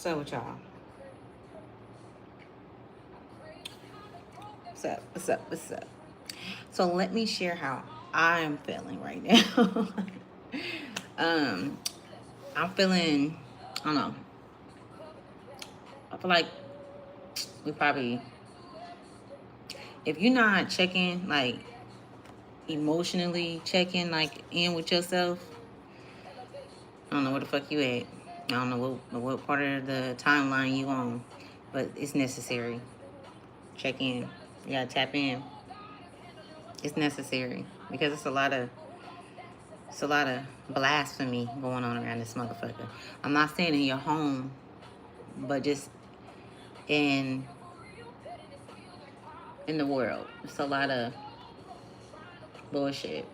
So with y'all. What's up? What's up? What's up? So let me share how I'm feeling right now. um, I'm feeling, I don't know. I feel like we probably, if you're not checking, like emotionally checking, like in with yourself, I don't know where the fuck you at. I don't know what part of the timeline you on, but it's necessary. Check in. You gotta tap in. It's necessary because it's a lot of blasphemy going on around this motherfucker. I'm not saying in your home, but just in in the world. It's a lot of bullshit.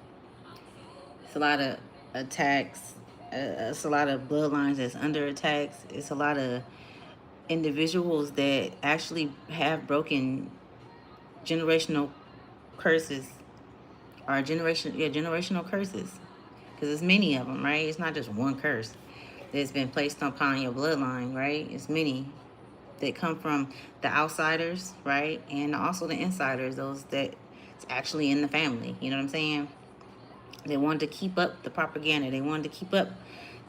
It's a lot of attacks. It's a lot of bloodlines that's under attacks. It's a lot of individuals that actually have broken generational curses or generational curses, because there's many of them, right? It's not just one curse that's been placed upon your bloodline, right? It's many that come from the outsiders, right? And also the insiders, those that it's actually in the family. You know what I'm saying? They wanted to keep up the propaganda. They wanted to keep up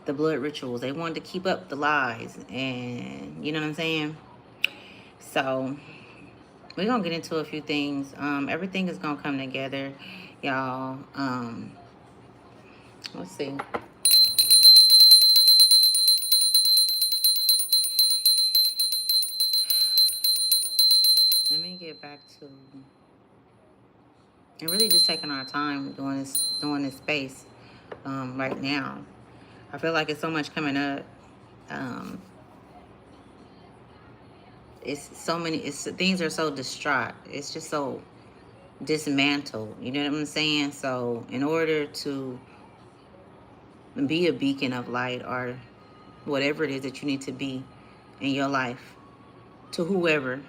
the blood rituals. They wanted to keep up the lies. And you know what I'm saying? So we're gonna get into a few things. Everything is gonna come together, y'all. Let's see. Let me get back to and really just taking our time doing this space right now. I feel like it's so much coming up. Um, it's so many. It's things are so distraught. It's just so dismantled. You know what I'm saying? So in order to be a beacon of light or whatever it is that you need to be in your life to whoever,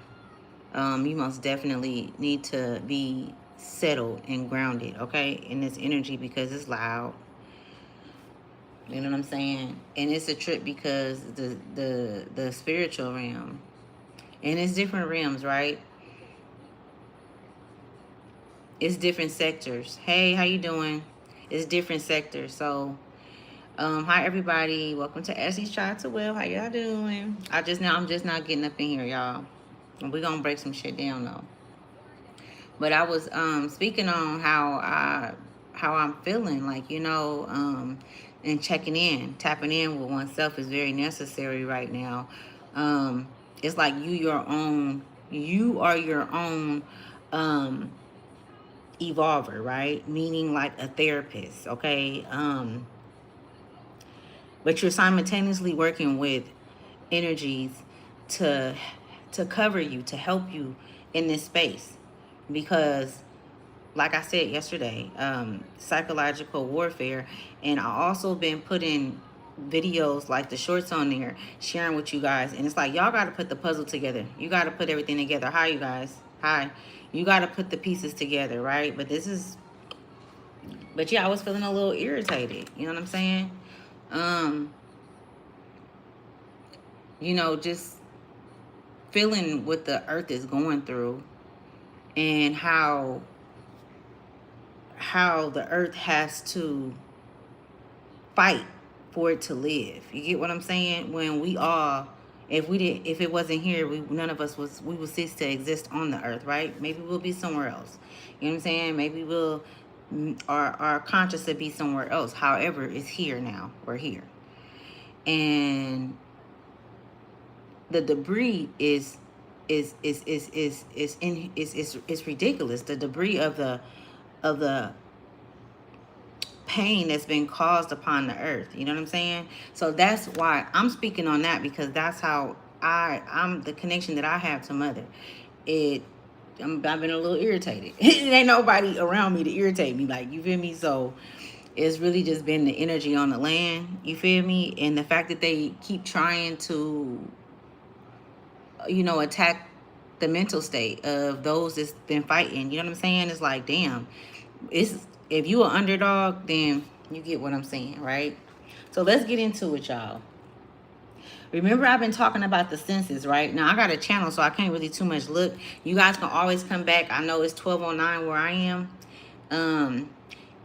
you most definitely need to be settled and grounded, okay, in this energy because it's loud. You know what I'm saying? And it's a trip because the spiritual realm, and it's different realms, right? It's different sectors. Hey, how you doing? It's different sectors. So, hi everybody. Welcome to Essie's Try to Well. How y'all doing? I'm just not getting up in here, y'all. We're gonna break some shit down though. But I was speaking on how I'm feeling, like, and checking in, tapping in with oneself is very necessary right now. It's like you are your own um evolver, right? Meaning like a therapist, okay? But you're simultaneously working with energies to cover you, to help you in this space, because like I said yesterday, psychological warfare. And I also been putting videos like the shorts on there, sharing with you guys. And it's like, y'all got to put the puzzle together. You got to put everything together. Hi, you guys. Hi. You got to put the pieces together, right? But yeah, I was feeling a little irritated. You know what I'm saying? Um, just feeling what the earth is going through and how the earth has to fight for it to live. You get what I'm saying? When we all, if it wasn't here, none of us we would cease to exist on the earth, right? Maybe we'll be somewhere else. You know what I'm saying? Maybe our conscious would be somewhere else. However, it's here now. We're here, and the debris is ridiculous. The debris of the pain that's been caused upon the earth. You know what I'm saying? So that's why I'm speaking on that, because that's how I'm the connection that I have to mother. It I've been a little irritated. It ain't nobody around me to irritate me, like, you feel me? So it's really just been the energy on the land, you feel me? And the fact that they keep trying to attack the mental state of those that's been fighting. You know what I'm saying? It's like, damn, it's if you an underdog, then you get what I'm saying, right? So let's get into it, y'all. Remember, I've been talking about the senses, right? Now, I got a channel, so I can't really too much look. You guys can always come back. I know it's 12:09 where I am. Um,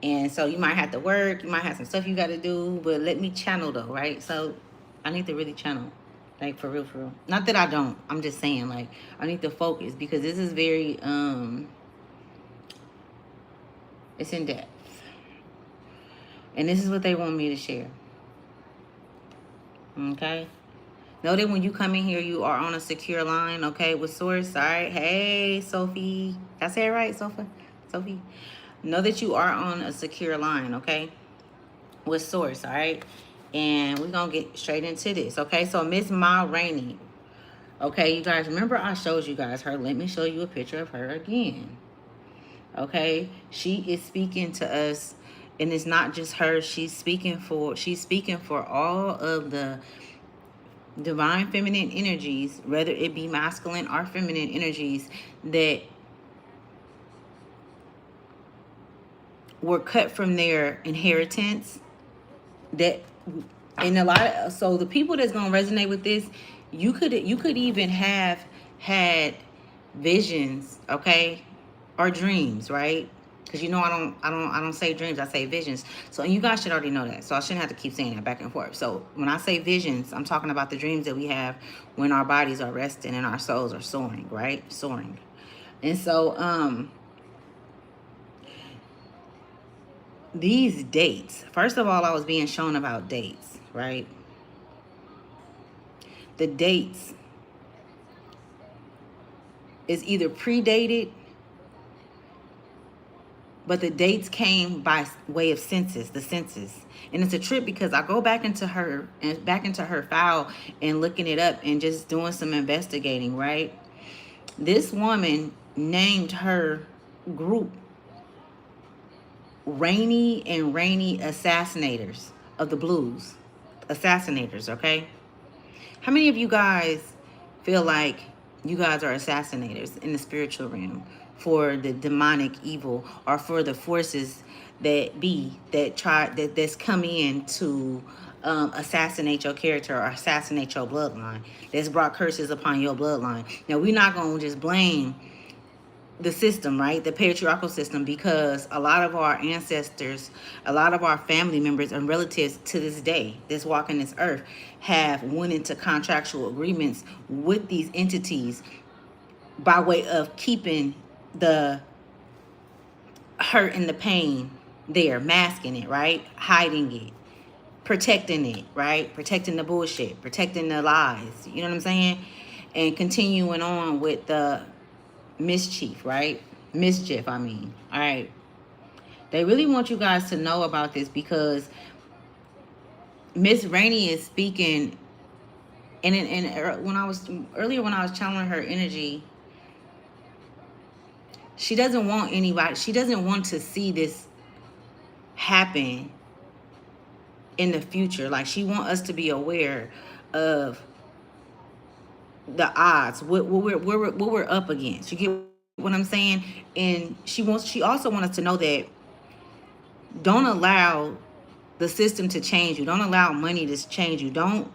and so you might have to work. You might have some stuff you got to do. But let me channel, though, right? So I need to really channel. Like, for real, for real. Not that I don't. I'm just saying, like, I need to focus because this is very, it's in depth. And this is what they want me to share. Okay? Know that when you come in here, you are on a secure line, okay, with Source. All right. Hey, Sophie. Did I say it right, Sophie? Sophie. Know that you are on a secure line, okay, with Source. All right. And we're going to get straight into this, okay? So, Miss Ma Rainey. Okay, you guys, remember I showed you guys her. Let me show you a picture of her again. Okay? She is speaking to us, and it's not just her. She's speaking for all of the divine feminine energies, whether it be masculine or feminine energies, that were cut from their inheritance. That, and a lot of, so the people that's gonna resonate with this, you could even have had visions, okay, or dreams, right? Because you know I don't say dreams, I say visions. So you guys should already know that. So I shouldn't have to keep saying that back and forth. So when I say visions, I'm talking about the dreams that we have when our bodies are resting and our souls are soaring, right? Soaring. And so these dates, first of all, I was being shown about dates, right? The dates is either predated, but the dates came by way of census, the census. And it's a trip because I go back into her file and looking it up and just doing some investigating, right? This woman named her group Rainey and Rainey Assassinators of the Blues. Assassinators, okay? How many of you guys feel like you guys are assassinators in the spiritual realm for the demonic evil or for the forces that's come in to assassinate your character or assassinate your bloodline, that's brought curses upon your bloodline? Now, we're not going to just blame the system, right? The patriarchal system, because a lot of our ancestors, a lot of our family members and relatives to this day, this walking this earth, have went into contractual agreements with these entities by way of keeping the hurt and the pain there, masking it, right? Hiding it, protecting it, right? Protecting the bullshit, protecting the lies, you know what I'm saying? And continuing on with the mischief, right? Mischief, I mean. All right. They really want you guys to know about this because Miss Rainey is speaking, and when I was channeling her energy, she doesn't want anybody, she doesn't want to see this happen in the future. Like, she wants us to be aware of the odds, what we're up against. You get what I'm saying? And she also wants us to know that don't allow the system to change you. Don't allow money to change you. Don't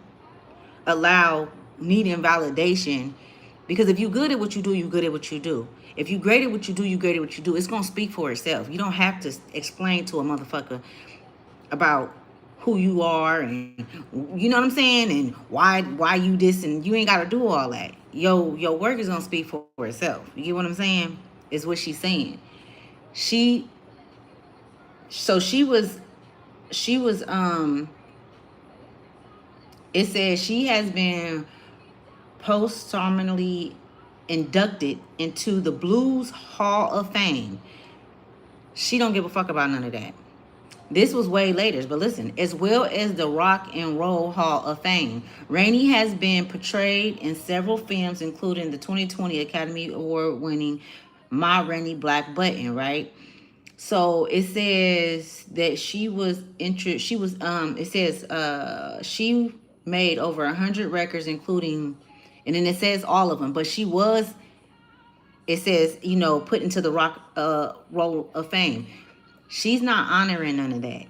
allow needing validation, because if you're good at what you do, you're good at what you do. If you're great at what you do, you're great at what you do. It's going to speak for itself. You don't have to explain to a motherfucker about who you are, and you know what I'm saying, and why you this, and you ain't got to do all that. Your work is going to speak for itself. You get what I'm saying? Is what she's saying. She was it says she has been posthumously inducted into the Blues Hall of Fame. She don't give a fuck about none of that. This was way later, but listen, as well as the Rock and Roll Hall of Fame. Rainey has been portrayed in several films, including the 2020 Academy Award winning Ma Rainey Black Button, right? So it says that she made over 100 records, including, and then it says all of them, but it says, put into the Rock Roll of Fame. She's not honoring none of that.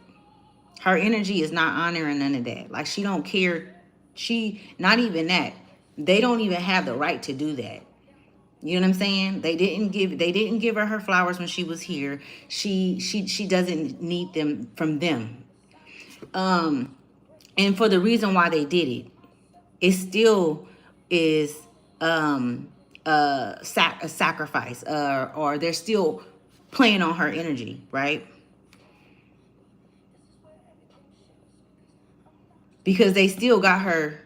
Her energy is not honoring none of that. Like, she don't care. Not even that. They don't even have the right to do that. You know what I'm saying? They didn't give her flowers when she was here. She doesn't need them from them. Um, and for the reason why they did it, it still is a sacrifice, or they're still playing on her energy, right? Because they still got her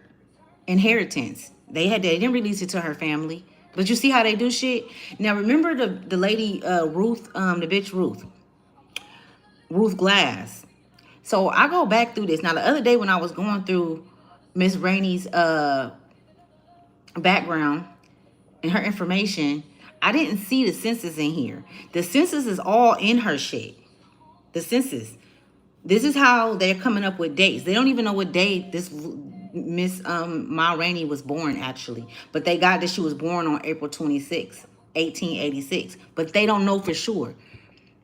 inheritance. They didn't release it to her family. But you see how they do shit? Now remember the lady Ruth, the bitch Ruth Glass. So I go back through this. Now the other day when I was going through Miss Rainey's background and her information, I didn't see the census in here. The census is all in her shit. The census. This is how they're coming up with dates. They don't even know what date this Miss Ma Rainey was born, actually. But they got that she was born on April 26, 1886. But they don't know for sure.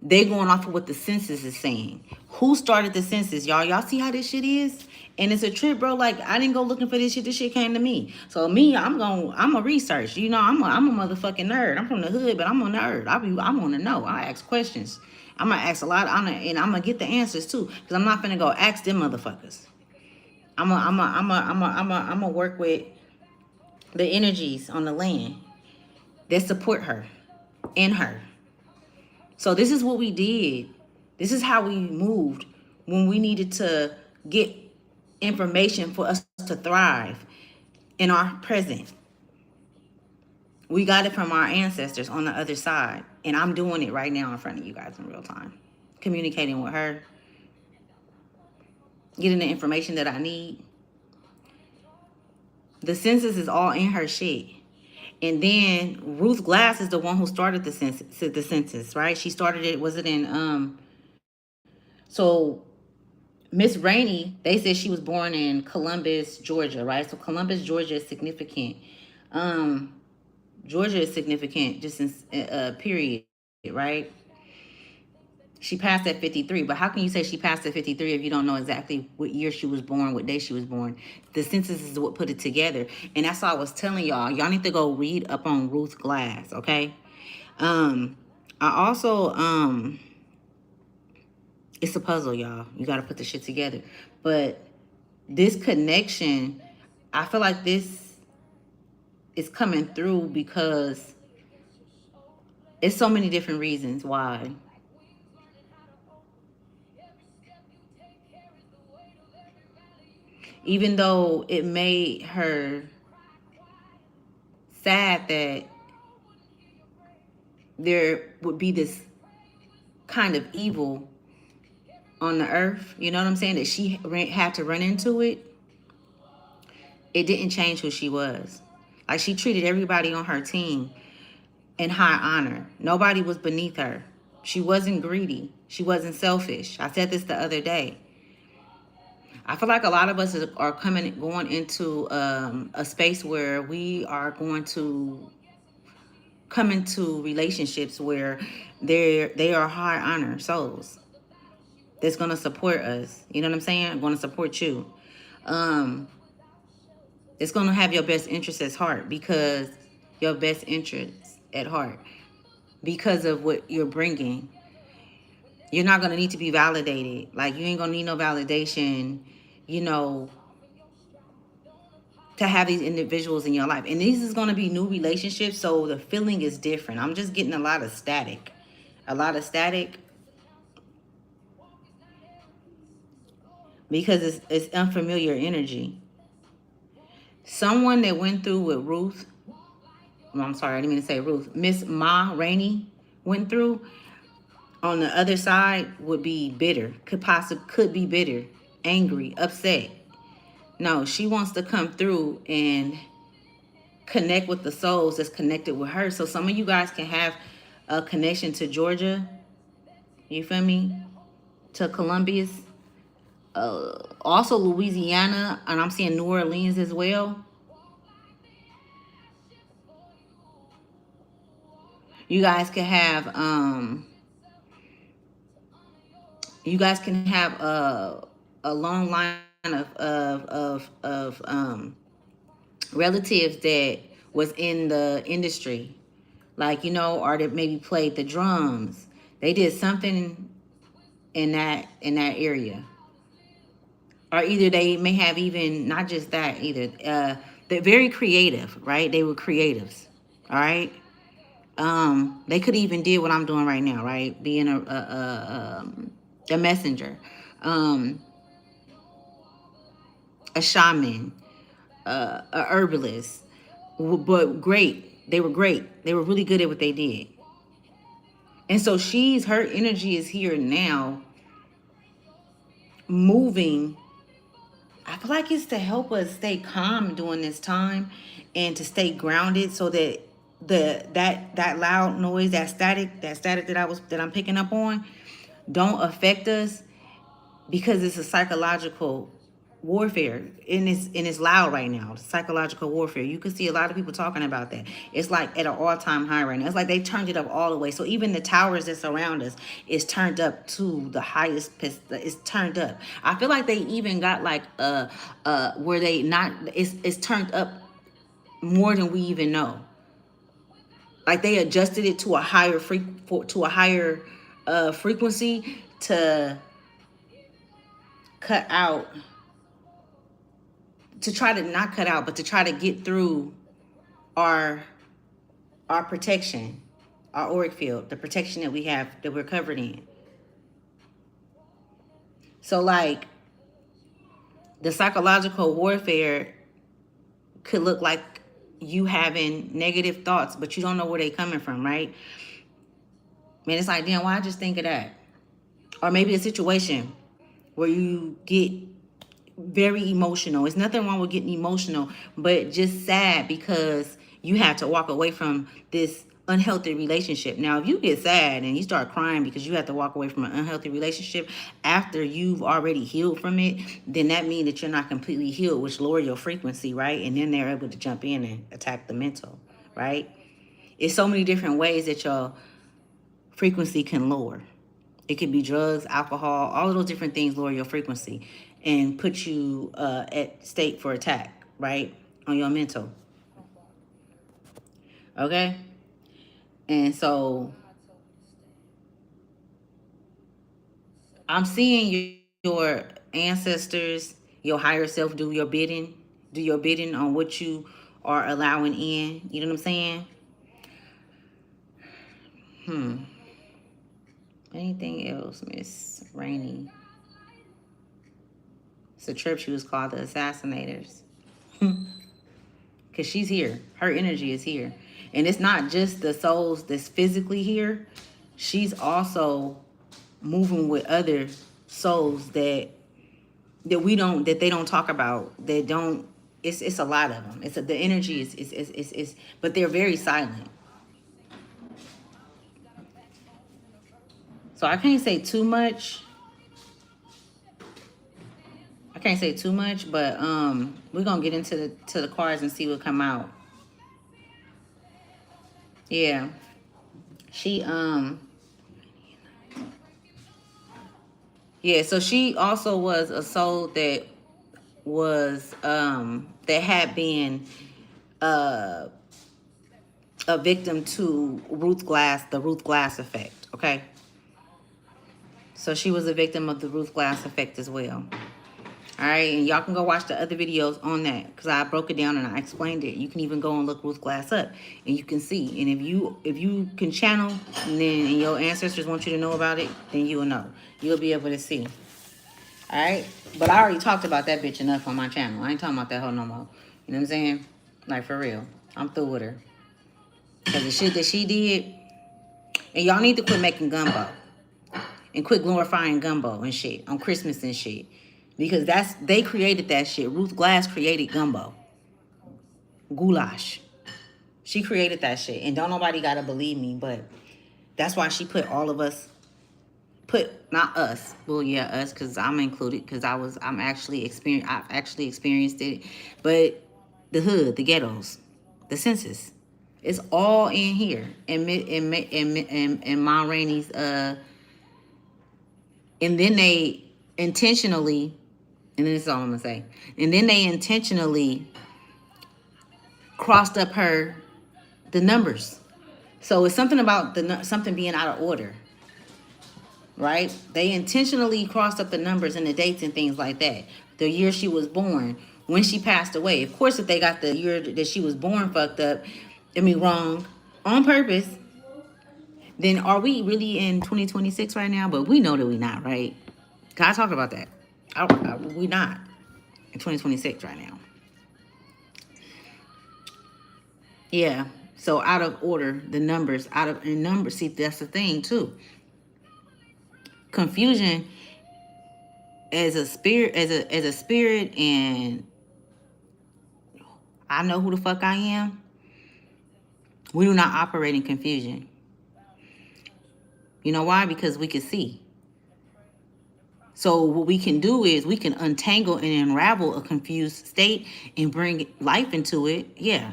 They going off of what the census is saying. Who started the census, y'all? Y'all see how this shit is? And it's a trip, bro. Like, I didn't go looking for this shit. This shit came to me. So me, I'm a research. You know, I'm a motherfucking nerd. I'm from the hood, but I'm a nerd. I want to know. I ask questions. I'm gonna ask a lot, and I'm gonna get the answers too, because I'm not gonna go ask them motherfuckers. I'm gonna work with the energies on the land that support her, in her. So this is what we did. This is how we moved when we needed to get information for us to thrive in our present. We got it from our ancestors on the other side. And I'm doing it right now in front of you guys in real time. Communicating with her. Getting the information that I need. The census is all in her shit. And then Ruth Glass is the one who started the census, right? She started it, was it in so Miss Rainey, they said she was born in Columbus, Georgia, right? So Columbus, Georgia is significant. Georgia is significant just in period, right? She passed at 53, but how can you say she passed at 53 if you don't know exactly what year she was born, what day she was born? The census is what put it together. And that's why I was telling y'all. Y'all need to go read up on Ruth Glass, okay? I also, it's a puzzle, y'all. You got to put the shit together. But this connection, I feel like this is coming through because it's so many different reasons why. Even though it made her sad that there would be this kind of evil on the earth, you know what I'm saying, that she had to run into it, it didn't change who she was. Like, she treated everybody on her team in high honor. Nobody was beneath her. She wasn't greedy. She wasn't selfish. I said this the other day. I feel like a lot of us are going into a space where we are going to come into relationships where they are high honor souls that's going to support us. You know what I'm saying? Going to support you. It's going to have your best interest at heart, because your best interest at heart, because of what you're bringing. You're not going to need to be validated. Like, you ain't going to need no validation, you know, to have these individuals in your life. And these is going to be new relationships, so the feeling is different. I'm just getting a lot of static. A lot of static. Because it's unfamiliar energy. Someone that went through with Ruth, well, I'm sorry, I didn't mean to say Ruth, Miss Ma Rainey went through, on the other side would be bitter. Could be bitter, angry, upset. No, she wants to come through and connect with the souls that's connected with her. So some of you guys can have a connection to Georgia. You feel me? To Columbus. Also Louisiana. And I'm seeing New Orleans as well. You guys can have a long line relatives that was in the industry, like, you know, or that maybe played the drums. They did something in that area, or either they may have even not just that either. They're very creative, right? They were creatives, all right. They could even did what I'm doing right now, right? Being a messenger, um, a shaman, a herbalist, but great. They were great. They were really good at what they did. And so her energy is here now, moving. I feel like it's to help us stay calm during this time and to stay grounded so that that loud noise, that static that I'm picking up on don't affect us, because it's a psychological warfare, and it's loud right now. Psychological warfare. You can see a lot of people talking about that. It's like at an all-time high right now. It's like they turned it up all the way. So even the towers that surround us is turned up to the highest. It's turned up. I feel like they even got like where they not. It's turned up more than we even know. Like they adjusted it to a higher frequency to cut out, to try to not cut out, but to try to get through our protection, our auric field, the protection that we have, that we're covered in. So like the psychological warfare could look like you having negative thoughts, but you don't know where they're coming from, right? Man, it's like, damn, why I just think of that? Or maybe a situation where you get very emotional. It's nothing wrong with getting emotional, but just sad because you have to walk away from this unhealthy relationship. Now, if you get sad and you start crying because you have to walk away from an unhealthy relationship after you've already healed from it, then that means that you're not completely healed, which lower your frequency, right? And then they're able to jump in and attack the mental, right? It's so many different ways that your frequency can lower. It could be drugs, alcohol, all of those different things lower your frequency and put you at state for attack, right? On your mental. Okay? And so I'm seeing your ancestors, your higher self do your bidding on what you are allowing in. You know what I'm saying? Anything else, Miss Rainey? It's a trip. She was called the Assassinators. Because she's here. Her energy is here. And it's not just the souls that's physically here. She's also moving with other souls that they don't talk about. They don't. It's a lot of them. The energy is, but they're very silent. So I can't say too much. But we're gonna get into the cards and see what come out. Yeah. She yeah, so she also was a soul that was that had been uh a victim to the Ruth Glass effect, okay? So she was a victim of the Ruth Glass effect as well. All right, and y'all can go watch the other videos on that because I broke it down and I explained it. You can even go and look Ruth Glass up and you can see. And if you can channel and then your ancestors want you to know about it, then you will know. You'll be able to see. All right, but I already talked about that bitch enough on my channel. I ain't talking about that hoe no more. You know what I'm saying? Like for real, I'm through with her. Cause the shit that she did, and y'all need to quit making gumbo and quit glorifying gumbo and shit on Christmas and shit. Because they created that shit. Ruth Glass created gumbo. Goulash. She created that shit. And don't nobody gotta believe me, but that's why she put all of us, not us. Well, yeah, us, because I'm included, because I've actually experienced it. But the hood, the ghettos, the census. It's all in here. And Ma Rainey's and then they intentionally And then this is all I'm gonna say. And then they intentionally crossed up the numbers. So it's something about something being out of order, right? They intentionally crossed up the numbers and the dates and things like that. The year she was born, when she passed away. Of course, if they got the year that she was born fucked up, wrong, on purpose, then are we really in 2026 right now? But we know that we not, right? Can I talk about that? We not in 2026 right now. Yeah. So out of order, the numbers in numbers. See, that's the thing too. Confusion as a spirit, as a spirit, and I know who the fuck I am. We do not operate in confusion. You know why? Because we can see. So what we can do is we can untangle and unravel a confused state and bring life into it. Yeah.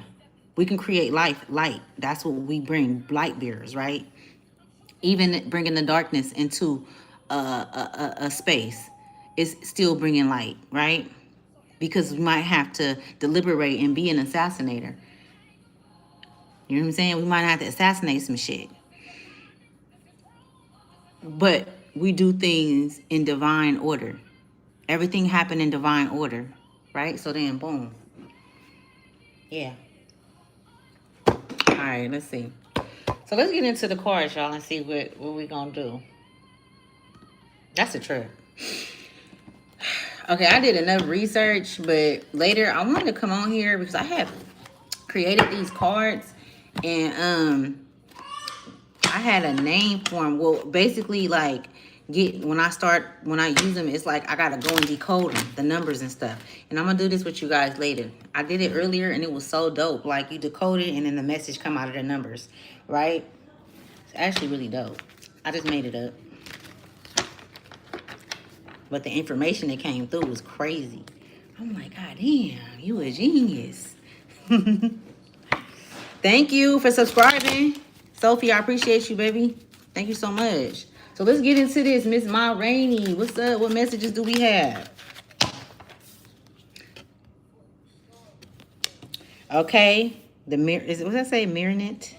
We can create light. That's what we bring, light bearers, right? Even bringing the darkness into a space is still bringing light, right? Because we might have to deliberate and be an assassinator. You know what I'm saying? We might have to assassinate some shit. But we do things in divine order. Everything happened in divine order, right? So then, boom. Yeah. All right, let's see. So let's get into the cards, y'all, and see what we're going to do. That's a trip. Okay, I did enough research, but later I wanted to come on here because I have created these cards, and I had a name for them. Well, basically, like, when I use them, it's like I gotta go and decode them, the numbers and stuff. And I'm gonna do this with you guys later. I did it earlier and it was so dope. Like, you decode it and then the message come out of the numbers, right? It's actually really dope. I just made it up. But the information that came through was crazy. I'm like, God damn, you a genius. Thank you for subscribing. Sophie, I appreciate you, baby. Thank you so much. So let's get into this. Miss Ma Rainey, what's up? What messages do we have? Okay. What does that say? Marinette?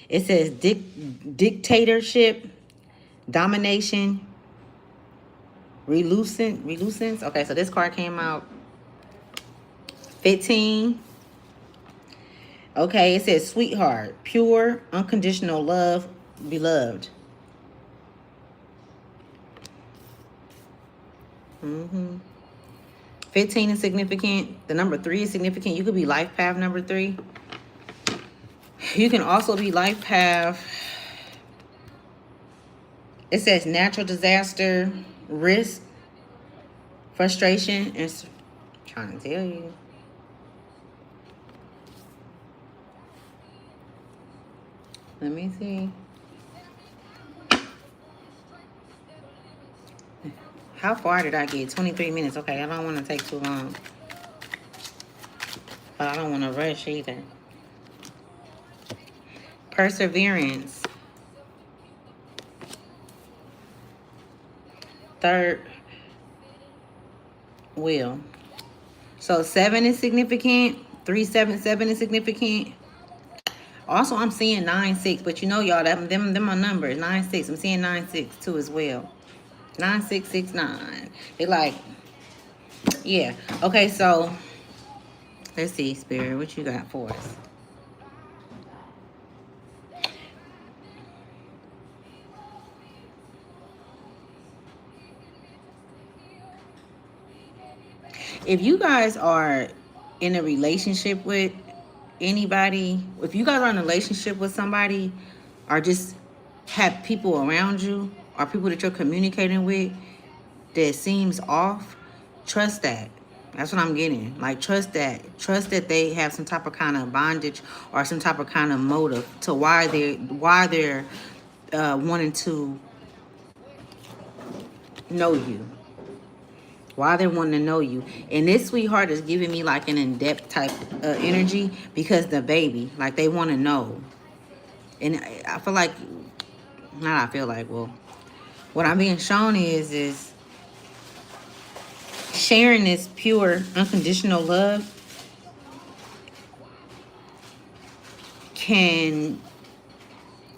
It says dictatorship, domination, relucence. Okay, so this card came out 15. Okay, it says sweetheart, pure, unconditional love, beloved. 15 is significant. The number 3 is significant. You could be life path number 3. You can also be life path. It says natural disaster, risk, frustration, and trying to tell you. Let me see. How far did I get? 23 minutes. Okay, I don't want to take too long. But I don't want to rush either. Perseverance. Third will. So 7 is significant. 377 is significant. Also, I'm seeing 9-6, but you know, y'all, them are numbers. 9-6. I'm seeing 9-6 too as well. 9669. They like, yeah. Okay, so let's see, Spirit, what you got for us? If you guys are in a relationship with anybody, if you guys are in a relationship with somebody, or just have people around you, or people that you're communicating with that seems off, trust that. That's what I'm getting. Like, trust that. Trust that they have some type of kind of bondage or some type of kind of motive to why they're wanting to know you. Why they're wanting to know you. And this sweetheart is giving me like an in-depth type energy because the baby, like, they want to know. And I feel like, well, what I'm being shown is sharing this pure, unconditional love can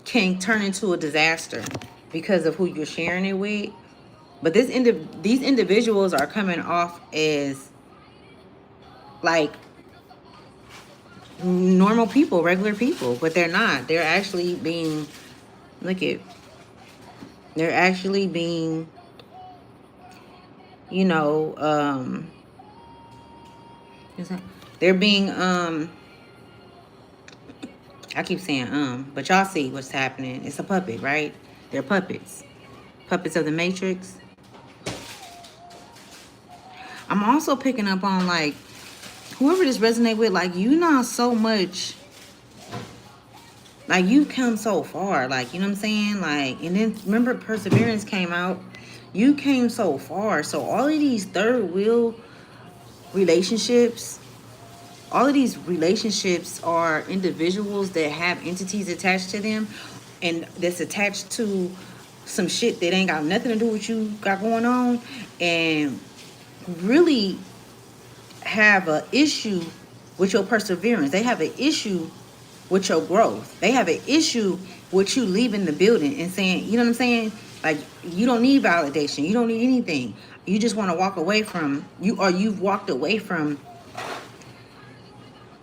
turn into a disaster because of who you're sharing it with. But these individuals are coming off as like normal people, regular people, but they're not. They're actually being, look at, they're actually being, you know, they're being, I keep saying, but y'all see what's happening. It's a puppet, right? They're puppets. Puppets of the Matrix. I'm also picking up on, like, whoever this resonate with, like, you not so much, like, you come so far, like, you know what I'm saying? Like, and then remember Perseverance came out. You came so far. So all of these third wheel relationships, all of these relationships are individuals that have entities attached to them, and that's attached to some shit that ain't got nothing to do with you got going on, and really have a issue with your perseverance. They have an issue with your growth. They have an issue with you leaving the building and saying, you know what I'm saying? Like, you don't need validation. You don't need anything. You just want to walk away from you, or you've walked away from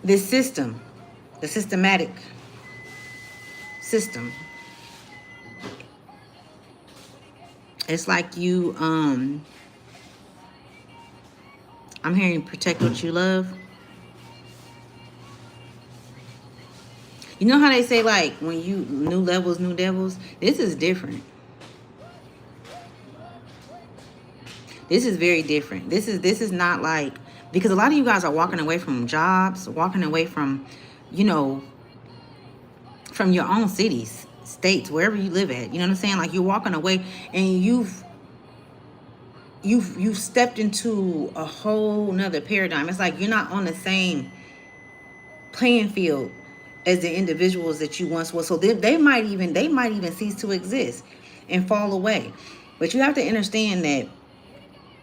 this system, the systematic system. It's like you, I'm hearing protect what you love. You know how they say, like, when you, new levels, new devils? This is different. This is very different. This is not like, because a lot of you guys are walking away from jobs, walking away from, you know, from your own cities, states, wherever you live at. You know what I'm saying? Like, you're walking away, and you've stepped into a whole nother paradigm. It's like you're not on the same playing field as the individuals that you once was. So they might even cease to exist and fall away. But you have to understand that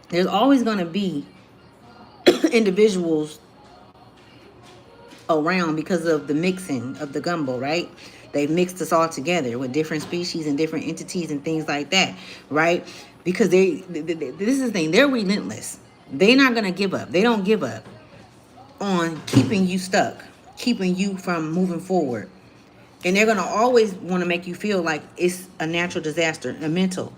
there's always going to be individuals around because of the mixing of the gumbo, right? They've mixed us all together with different species and different entities and things like that, right? Because this is the thing, they're relentless. They're not going to give up. They don't give up on keeping you stuck, keeping you from moving forward. And they're going to always want to make you feel like it's a natural disaster, a mental,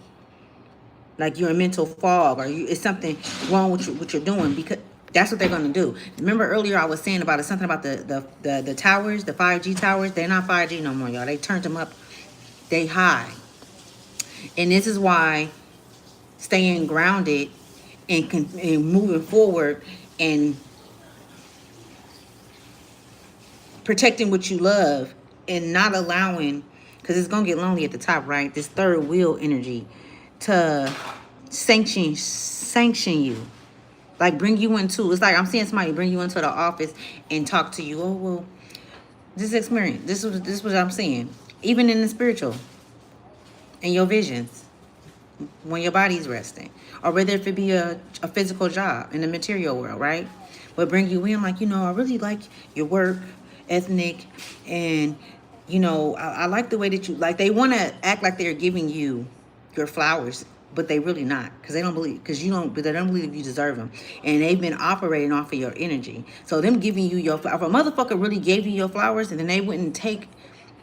like you're a mental fog, or it's something wrong with what you're doing, because that's what they're going to do. Remember earlier I was saying about something about the towers, the 5G towers. They're not 5G no more, y'all. They turned them up. They high. And this is why staying grounded and moving forward and protecting what you love and not allowing, because it's going to get lonely at the top, right? This third wheel energy to sanction you. Like, bring you into, it's like I'm seeing somebody bring you into the office and talk to you. Oh, well, this experience, this is what I'm seeing. Even in the spiritual, in your visions, when your body's resting. Or whether if it be a physical job in the material world, right? But bring you in, like, you know, I really like your work ethnic, and, you know, I like the way that you, like, they want to act like they're giving you your flowers, but they really not, because they don't believe, but they don't believe you deserve them, and they've been operating off of your energy. So them giving you your, if a motherfucker really gave you your flowers, and then they wouldn't take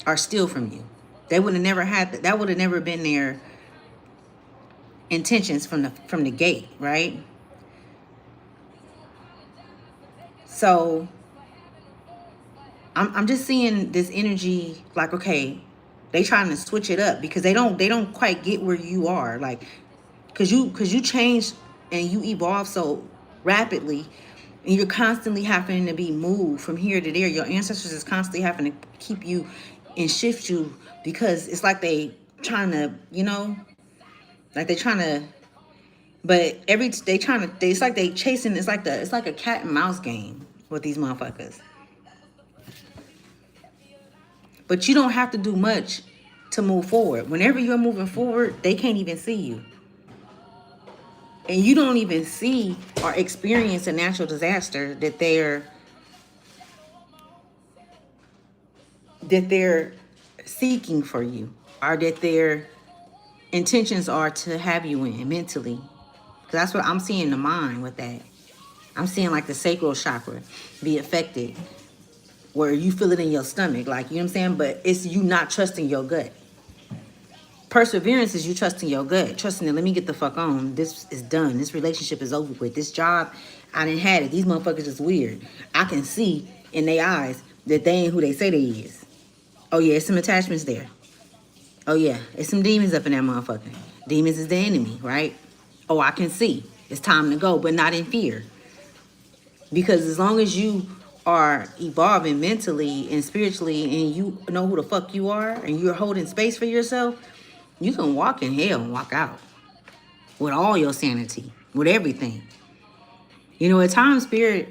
or steal from you, they would have never had that would have never been their intentions from the gate, right? So I'm just seeing this energy, like, okay, they trying to switch it up because they don't quite get where you are, like, because you change and you evolve so rapidly, and you're constantly having to be moved from here to there. Your ancestors is constantly having to keep you and shift you, because it's like they trying to, you know, like they trying to, but it's like they chasing, it's like a cat and mouse game with these motherfuckers. But you don't have to do much to move forward. Whenever you're moving forward, they can't even see you. and you don't even see or experience a natural disaster that they're seeking for you, or that their intentions are to have you in mentally. Because that's what I'm seeing, the mind with that. I'm seeing like the sacral chakra be affected, where you feel it in your stomach, like, you know what I'm saying? But it's you not trusting your gut. Perseverance is you trusting your gut, trusting that, let me get the fuck on. This is done. This relationship is over with. This job, I didn't had it. These motherfuckers is weird. I can see in their eyes that they ain't who they say they is. Oh yeah, it's some attachments there. Oh yeah, it's some demons up in that motherfucker. Demons is the enemy, right? Oh, I can see. It's time to go, but not in fear. Because as long as you are evolving mentally and spiritually, and you know who the fuck you are, and you're holding space for yourself, you can walk in hell and walk out with all your sanity, with everything. You know, at times, spirit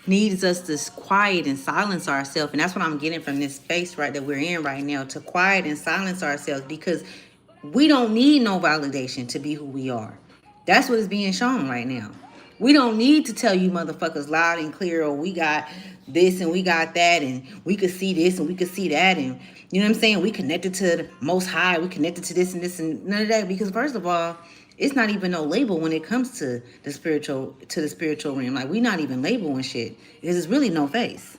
needs us to quiet and silence ourselves. And that's what I'm getting from this space right that we're in right now, to quiet and silence ourselves, because we don't need no validation to be who we are. That's what is being shown right now. We don't need to tell you motherfuckers loud and clear, or we got this and we got that, and we could see this and we could see that, and you know what I'm saying? We connected to the most high, we connected to this and this and none of that. Because first of all, it's not even no label when it comes to the spiritual realm. Like, we not even labeling shit, because it's really no face.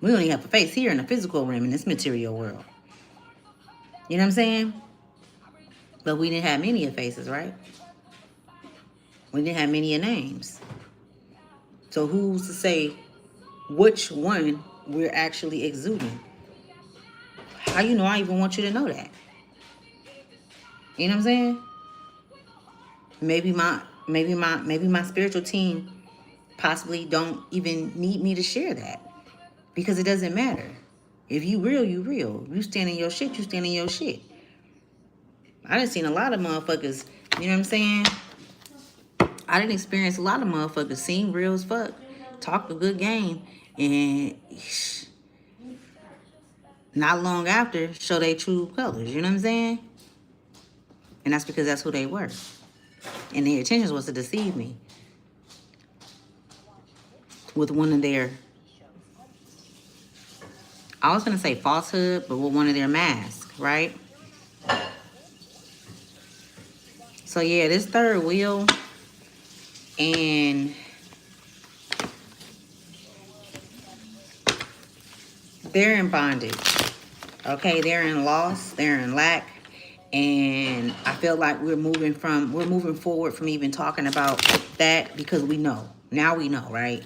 We only have a face here in the physical realm, in this material world. You know what I'm saying? But we didn't have many of faces, right? We didn't have many of names. So who's to say which one we're actually exuding? How you know? I even want you to know that. You know what I'm saying? Maybe my spiritual team possibly don't even need me to share that, because it doesn't matter. If you real, you real. You stand in your shit, you stand in your shit. I done seen a lot of motherfuckers, you know what I'm saying? I didn't experience a lot of motherfuckers seem real as fuck, talk a good game, and not long after show their true colors, you know what I'm saying? And that's because that's who they were. And their intentions was to deceive me with one of their, I was gonna say falsehood, but with one of their masks, right? So yeah, this third wheel, and they're in bondage. Okay, they're in loss, they're in lack, and I feel like we're moving forward from even talking about that, because we know. Now we know, right?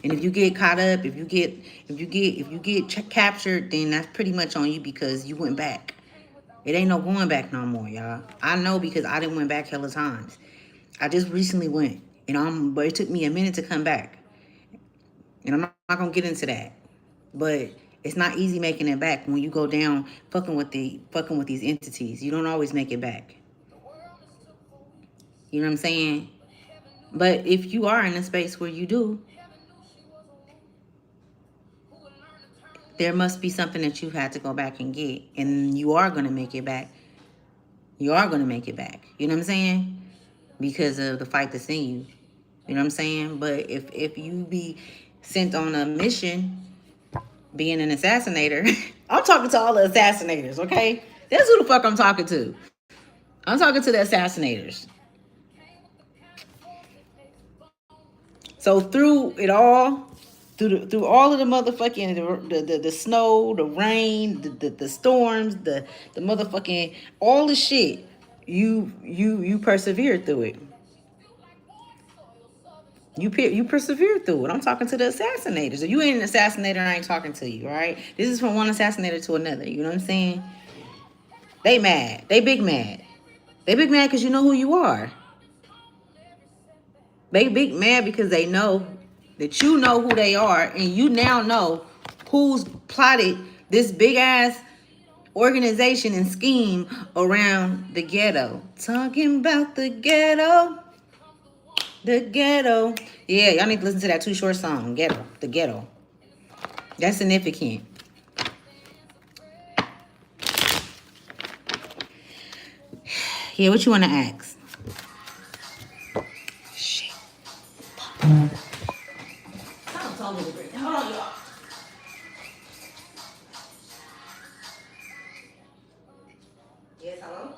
And if you get caught up, if you get captured, then that's pretty much on you, because you went back. It ain't no going back no more, y'all. I know, because I didn't went back hella times. I just recently went, but it took me a minute to come back. And I'm not gonna get into that. But it's not easy making it back when you go down fucking with these entities. You don't always make it back. You know what I'm saying? But if you are in a space where you do, there must be something that you had to go back and get. And you are gonna make it back. You are gonna make it back. You know what I'm saying? Because of the fight that's in you. You know what I'm saying? But if you be sent on a mission, being an assassinator, I'm talking to all the assassinators, okay? That's who the fuck I'm talking to. I'm talking to the assassinators. So through it all, through all of the motherfucking the snow, the rain, the storms, the motherfucking all the shit, you persevered through it. You persevered through it. I'm talking to the assassinators. If you ain't an assassinator, I ain't talking to you, right? This is from one assassinator to another. You know what I'm saying? They mad. They big mad. They big mad because you know who you are. They big mad because they know that you know who they are, and you now know who's plotted this big ass organization and scheme around the ghetto. Talking about the ghetto. The ghetto. Yeah, y'all need to listen to that Too Short song, Ghetto. The ghetto. That's significant. Yeah, what you want to ask? Hold on, y'all. Yes, hello?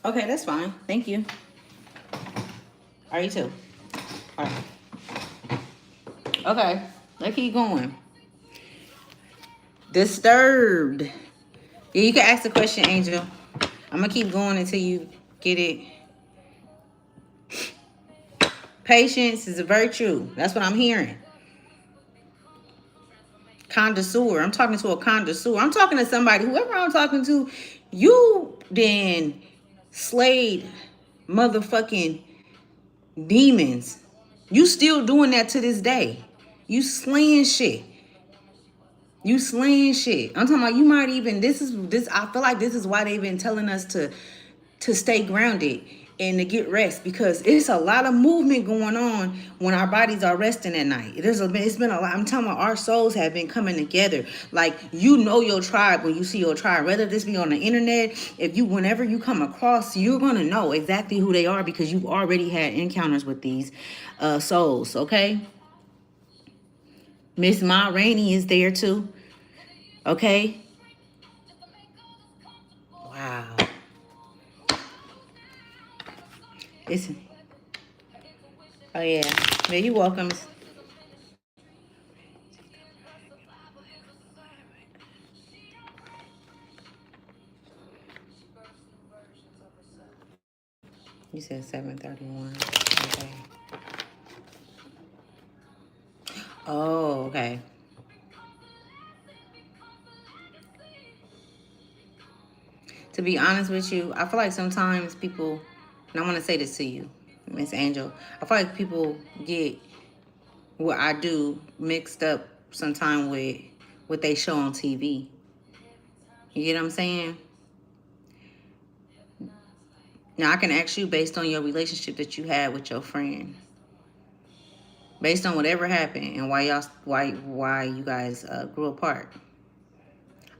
Okay, that's fine. Thank you. Are you too? All right. Okay, let's keep going. Disturbed. Yeah, you can ask the question, Angel. I'm gonna keep going until you get it. Patience is a virtue. That's what I'm hearing. Connoisseur. I'm talking to a connoisseur. I'm talking to somebody, whoever I'm talking to, you then slayed motherfucking demons. You still doing that to this day. You slaying shit. You slaying shit. I'm talking about you might even this I feel like this is why they've been telling us to stay grounded and to get rest, because it's a lot of movement going on when our bodies are resting at night. It's been a lot. I'm talking about our souls have been coming together. Like, you know your tribe when you see your tribe, whether this be on the internet, whenever you come across, you're gonna know exactly who they are because you've already had encounters with these souls. Okay, Miss Ma Rainey is there too. Okay. Wow. It's oh yeah. Yeah, you welcome. You said 7:31. Okay. Oh, okay. To be honest with you, I feel like sometimes people, and I want to say this to you, Miss Angel, I feel like people get what I do mixed up sometime with what they show on TV. You get what I'm saying? Now I can ask you, based on your relationship that you had with your friend, based on whatever happened and why you guys grew apart.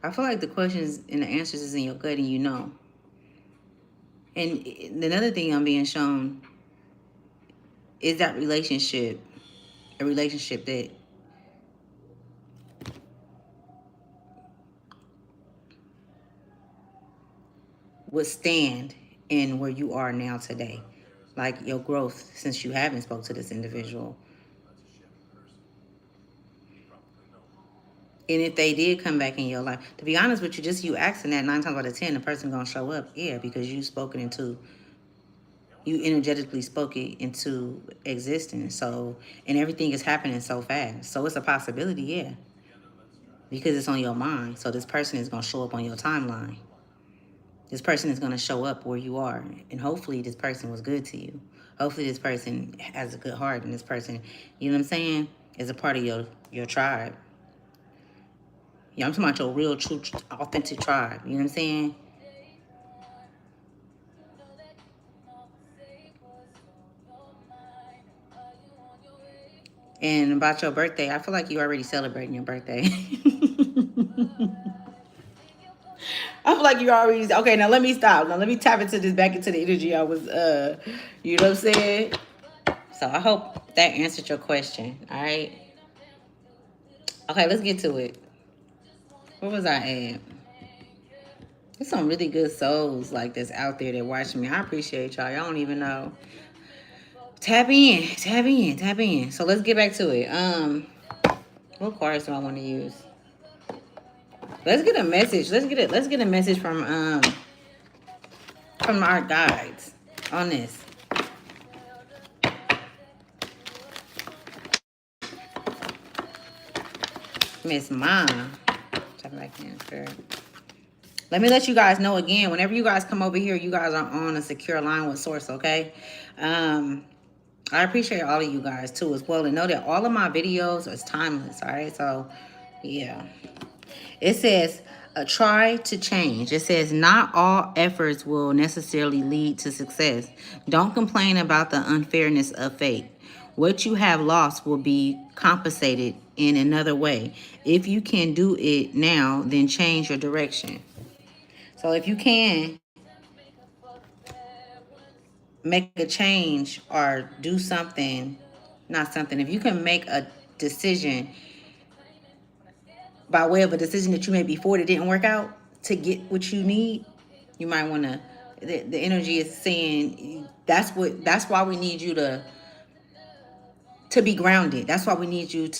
I feel like the questions and the answers is in your gut and you know. And another thing I'm being shown is that relationship, a relationship that would stand in where you are now today, like your growth since you haven't spoke to this individual. And if they did come back in your life, to be honest with you, just you asking that, 9 times out of 10 the person gonna show up. Yeah, because you energetically spoke it into existence. So, and everything is happening so fast, so it's a possibility. Yeah, because it's on your mind. So this person is gonna show up on your timeline. This person is going to show up where you are, and hopefully this person was good to you. Hopefully this person has a good heart, and this person, you know what I'm saying, is a part of your tribe. Yeah, I'm talking about your real, true, authentic tribe. You know what I'm saying? And about your birthday, I feel like you already celebrating your birthday. I feel like you already okay. Now let me stop. Now let me tap into this back into the energy I was you know what I'm saying? So I hope that answered your question. All right. Okay, let's get to it. Where was I at? There's some really good souls like that's out there that watch me. I appreciate y'all. Y'all don't even know. Tap in, tap in, tap in. So let's get back to it. What cards do I want to use? Let's get a message. Let's get a message from our guides on this. Miss Ma. Tap back in, sure. Let me let you guys know again, whenever you guys come over here, you guys are on a secure line with Source, okay? I appreciate all of you guys too as well, and know that all of my videos is timeless, all right? So, yeah. It says, try to change. It says, not all efforts will necessarily lead to success. Don't complain about the unfairness of fate. What you have lost will be compensated in another way. If you can do it now, then change your direction. So if you can make a change or do something, not something, if you can make a decision by way of a decision that you made before that didn't work out to get what you need, you might want to. The energy is saying that's why we need you to be grounded. That's why we need you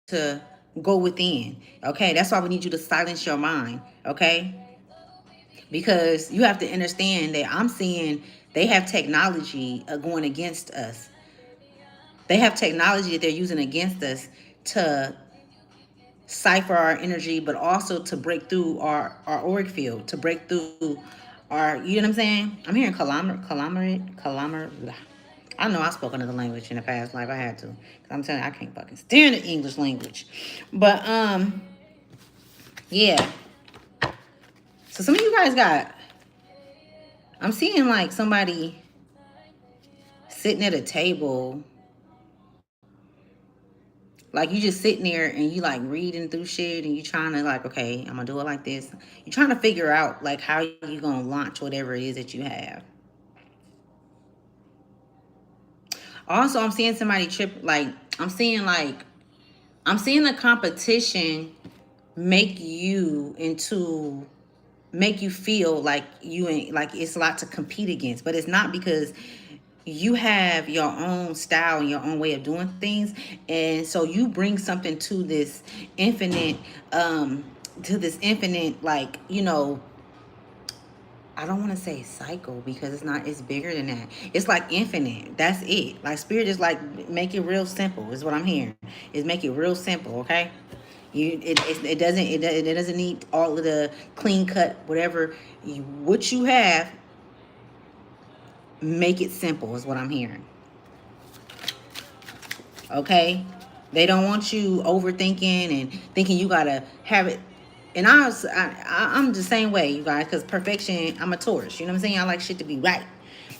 to go within. Okay, that's why we need you to silence your mind. Okay, because you have to understand that I'm seeing they have technology going against us. They have technology that they're using against us to cipher our energy, but also to break through our auric field, to break through our, you know what I'm saying? I'm hearing kilometer. I know I spoke another language in the past life. I had to. I'm telling you, I can't fucking stand the English language. But yeah. So some of you guys got, I'm seeing like somebody sitting at a table, like you just sitting there and you like reading through shit and you trying to like, okay, I'm gonna do it like this. You're trying to figure out like how you gonna launch whatever it is that you have. Also, I'm seeing somebody trip, like I'm seeing the competition make you into, make you feel like you ain't, like it's a lot to compete against, but it's not, because you have your own style and your own way of doing things, and so you bring something infinite to this infinite, like, you know, I don't want to say cycle because it's not, it's bigger than that. It's like infinite. That's it. Like spirit is like, make it real simple is what I'm hearing. Is make it real simple, okay? It doesn't need all of the clean cut whatever what you have. Make it simple is what I'm hearing. Okay? They don't want you overthinking and thinking you gotta have it. And I'm the same way, you guys, because perfection, I'm a Taurus. You know what I'm saying? I like shit to be right.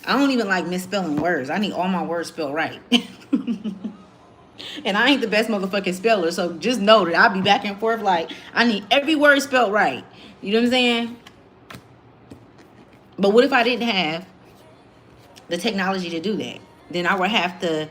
I don't even like misspelling words. I need all my words spelled right. And I ain't the best motherfucking speller, so just know that I'll be back and forth like, I need every word spelled right. You know what I'm saying? But what if I didn't have the technology to do that? Then I would have to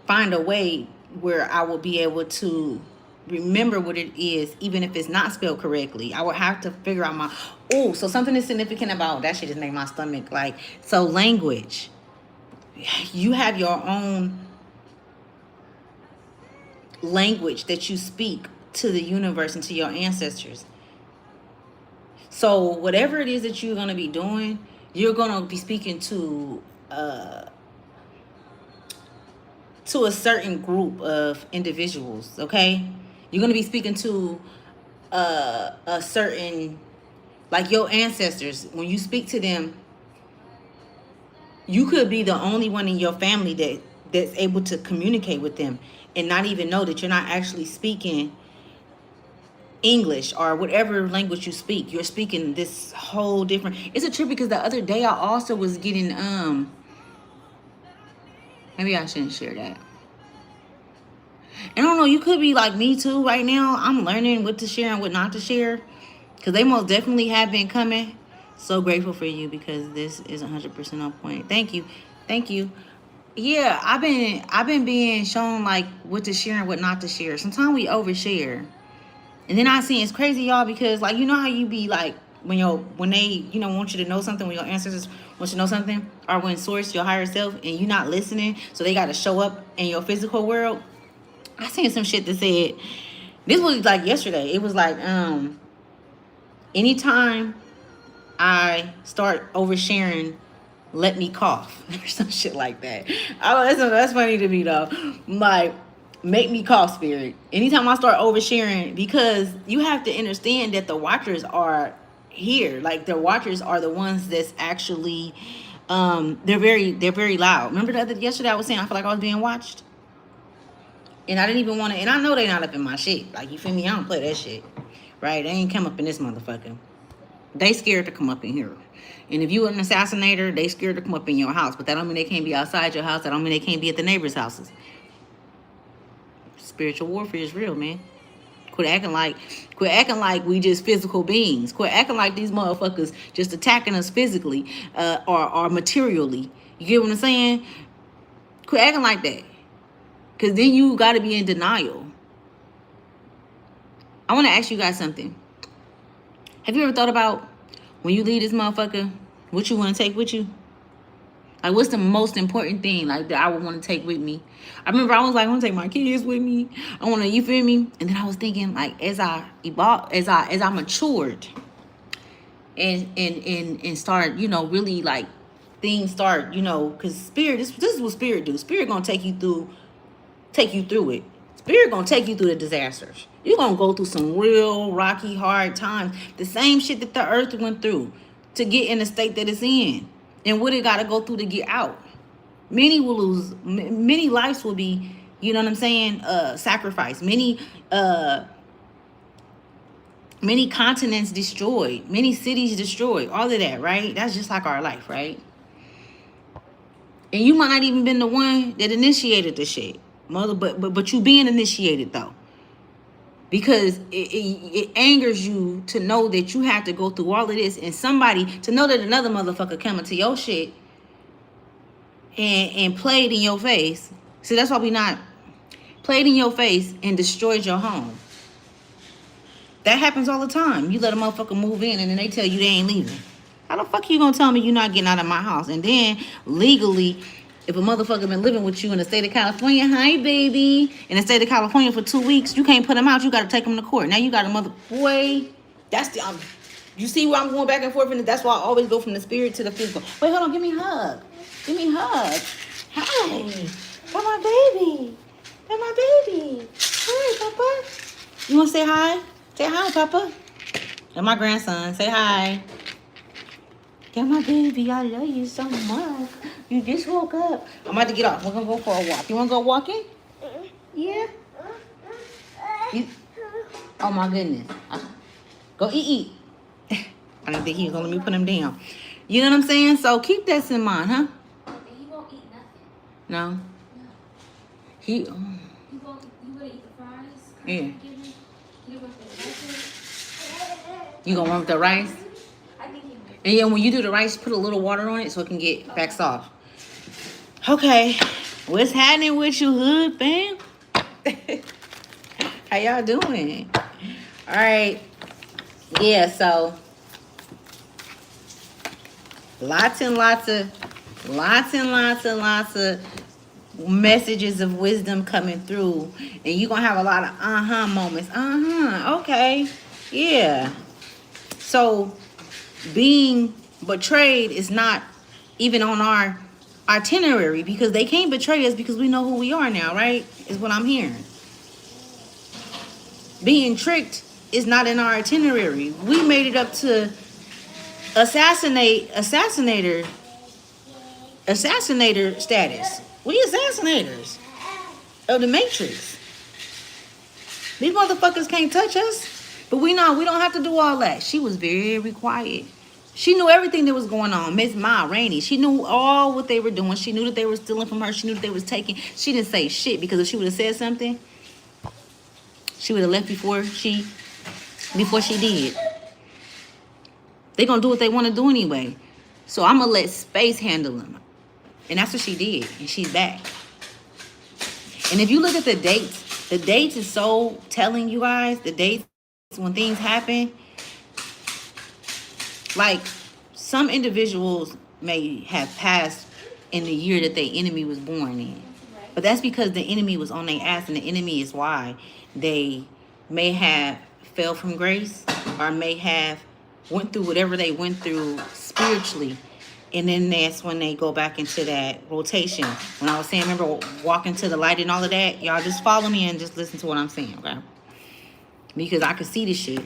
find a way where I will be able to remember what it is, even if it's not spelled correctly. I would have to figure out my, oh, so something is significant about that shit just make my stomach like, so language. You have your own language that you speak to the universe and to your ancestors. So whatever it is that you're going to be doing, you're going to be speaking to a certain group of individuals, okay? You're going to be speaking to a certain, like your ancestors. When you speak to them, you could be the only one in your family that's able to communicate with them and not even know that you're not actually speaking English or whatever language you speak. You're speaking this whole different. It's a trip because the other day I also was getting maybe I shouldn't share that. And I don't know, you could be like me too right now. I'm learning what to share and what not to share, because they most definitely have been coming. So grateful for you because this is 100% on point. Thank you. Thank you. Yeah, I've been being shown like what to share and what not to share. Sometimes we overshare. And then I see it's crazy, y'all, because like, you know how you be like when they, you know, want you to know something, when your ancestors want you to know something, or when source, your higher self, and you're not listening, so they got to show up in your physical world. I seen some shit that said, this was like yesterday. It was like, anytime I start oversharing, let me cough or some shit like that. That's funny to me though. Like, make me cough, spirit. Anytime I start oversharing, because you have to understand that the watchers are here. Like the watchers are the ones that's actually, they're very loud. Remember yesterday I was saying I feel like I was being watched. And I didn't even want to, and I know they not up in my shit. Like, you feel me? I don't play that shit. Right? They ain't come up in this motherfucker. They scared to come up in here. And if you an assassinator, they scared to come up in your house. But that don't mean they can't be outside your house. That don't mean they can't be at the neighbors' houses. Spiritual warfare is real, man. Quit acting like we just physical beings. Quit acting like these motherfuckers just attacking us physically, or materially. You get what I'm saying? Quit acting like that. Because then you got to be in denial. I want to ask you guys something. Have you ever thought about when you leave this motherfucker, what you want to take with you? Like, what's the most important thing, like, that I would want to take with me? I remember I was like, I want to take my kids with me. I want to, you feel me? And then I was thinking, like, as I evolved, as I matured, and start, you know, really, like, things start, you know, because spirit, this is what spirit do. Spirit gonna take you through it. Spirit gonna take you through the disasters. You're gonna go through some real rocky, hard times. The same shit that the earth went through to get in the state that it's in. And what it gotta go through to get out. Many will lose, many lives will be, you know what I'm saying, sacrificed. Many continents destroyed, many cities destroyed, all of that, right? That's just like our life, right? And you might not even been the one that initiated the shit, mother, but you being initiated though, because it angers you to know that you have to go through all of this, and somebody to know that another motherfucker coming to your shit and played in your face. See, that's why we not played in your face and destroyed your home. That happens all the time. You let a motherfucker move in and then they tell you they ain't leaving. How the fuck you gonna tell me you're not getting out of my house? And then legally, if a motherfucker been living with you in the state of California, hi baby, in the state of California for 2 weeks, you can't put him out. You got to take him to court. Now you got a mother boy. That's the you see where I'm going back and forth, and that's why I always go from the spirit to the physical. Wait, hold on, give me a hug. Give me a hug. Hi, that's my baby. That's my baby. Hi, Papa. You wanna say hi? Say hi, Papa. And my grandson, say hi. Yeah, my baby, I love you so much. You just woke up. I'm about to get off. We're going to go for a walk. You want to go walking? Yeah? Oh, my goodness. Go eat. I didn't think he was going to let me put him down. You know what I'm saying? So keep that in mind, huh? He won't eat nothing. No? No. He won't. You want to eat the fries? Yeah. You going to run with the rice? And yeah, when you do the rice, put a little water on it so it can get back soft. Okay. What's happening with you, hood fam? How y'all doing? All right. Yeah, so lots and lots of messages of wisdom coming through. And you're going to have a lot of moments. Okay. Yeah. So being betrayed is not even on our itinerary, because they can't betray us because we know who we are now, right? Is what I'm hearing. Being tricked is not in our itinerary. We made it up to assassinator status. We assassinators of the Matrix. These motherfuckers can't touch us. But we don't have to do all that. She was very quiet. She knew everything that was going on. Miss Ma, Rainey, she knew all what they were doing. She knew that they were stealing from her. She knew that they was taking. She didn't say shit, because if she would have said something, she would have left before she did. They're going to do what they want to do anyway. So I'm going to let space handle them. And that's what she did. And she's back. And if you look at the dates is so telling, you guys. The dates when things happen. Like, some individuals may have passed in the year that their enemy was born in. But that's because the enemy was on their ass, and the enemy is why they may have fell from grace, or may have went through whatever they went through spiritually. And then that's when they go back into that rotation. When I was saying, remember, walking to the light and all of that? Y'all just follow me and just listen to what I'm saying, okay? Because I can see this shit.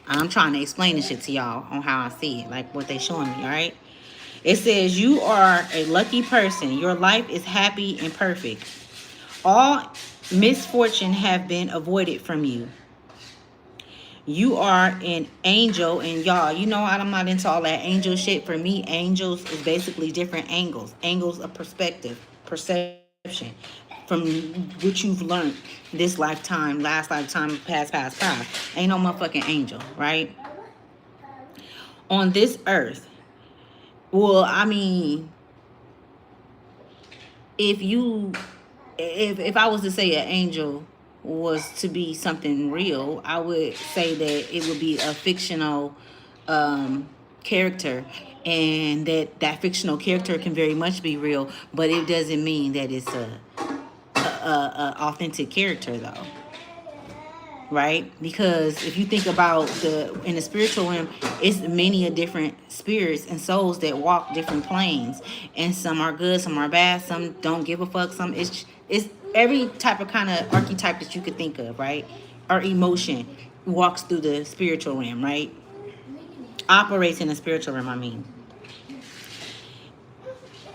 I'm trying to explain this shit to y'all on how I see it, like what they showing me, all right? It says, you are a lucky person. Your life is happy and perfect. All misfortune have been avoided from you. You are an angel, and y'all, you know I'm not into all that angel shit. For me, angels is basically different angles of perspective, perception. from what you've learned this lifetime, last lifetime, past. Ain't no motherfucking angel, right? On this earth. Well, I mean, if you if I was to say an angel was to be something real, I would say that it would be a fictional um, character, and that fictional character can very much be real, but it doesn't mean that it's a authentic character though, right? Because if you think about the in the spiritual realm, it's many of different spirits and souls that walk different planes, and some are good, some are bad, some don't give a fuck, some it's every type of kind of archetype that you could think of, right? Or emotion walks through the spiritual realm, right? Operates in the spiritual realm. I mean,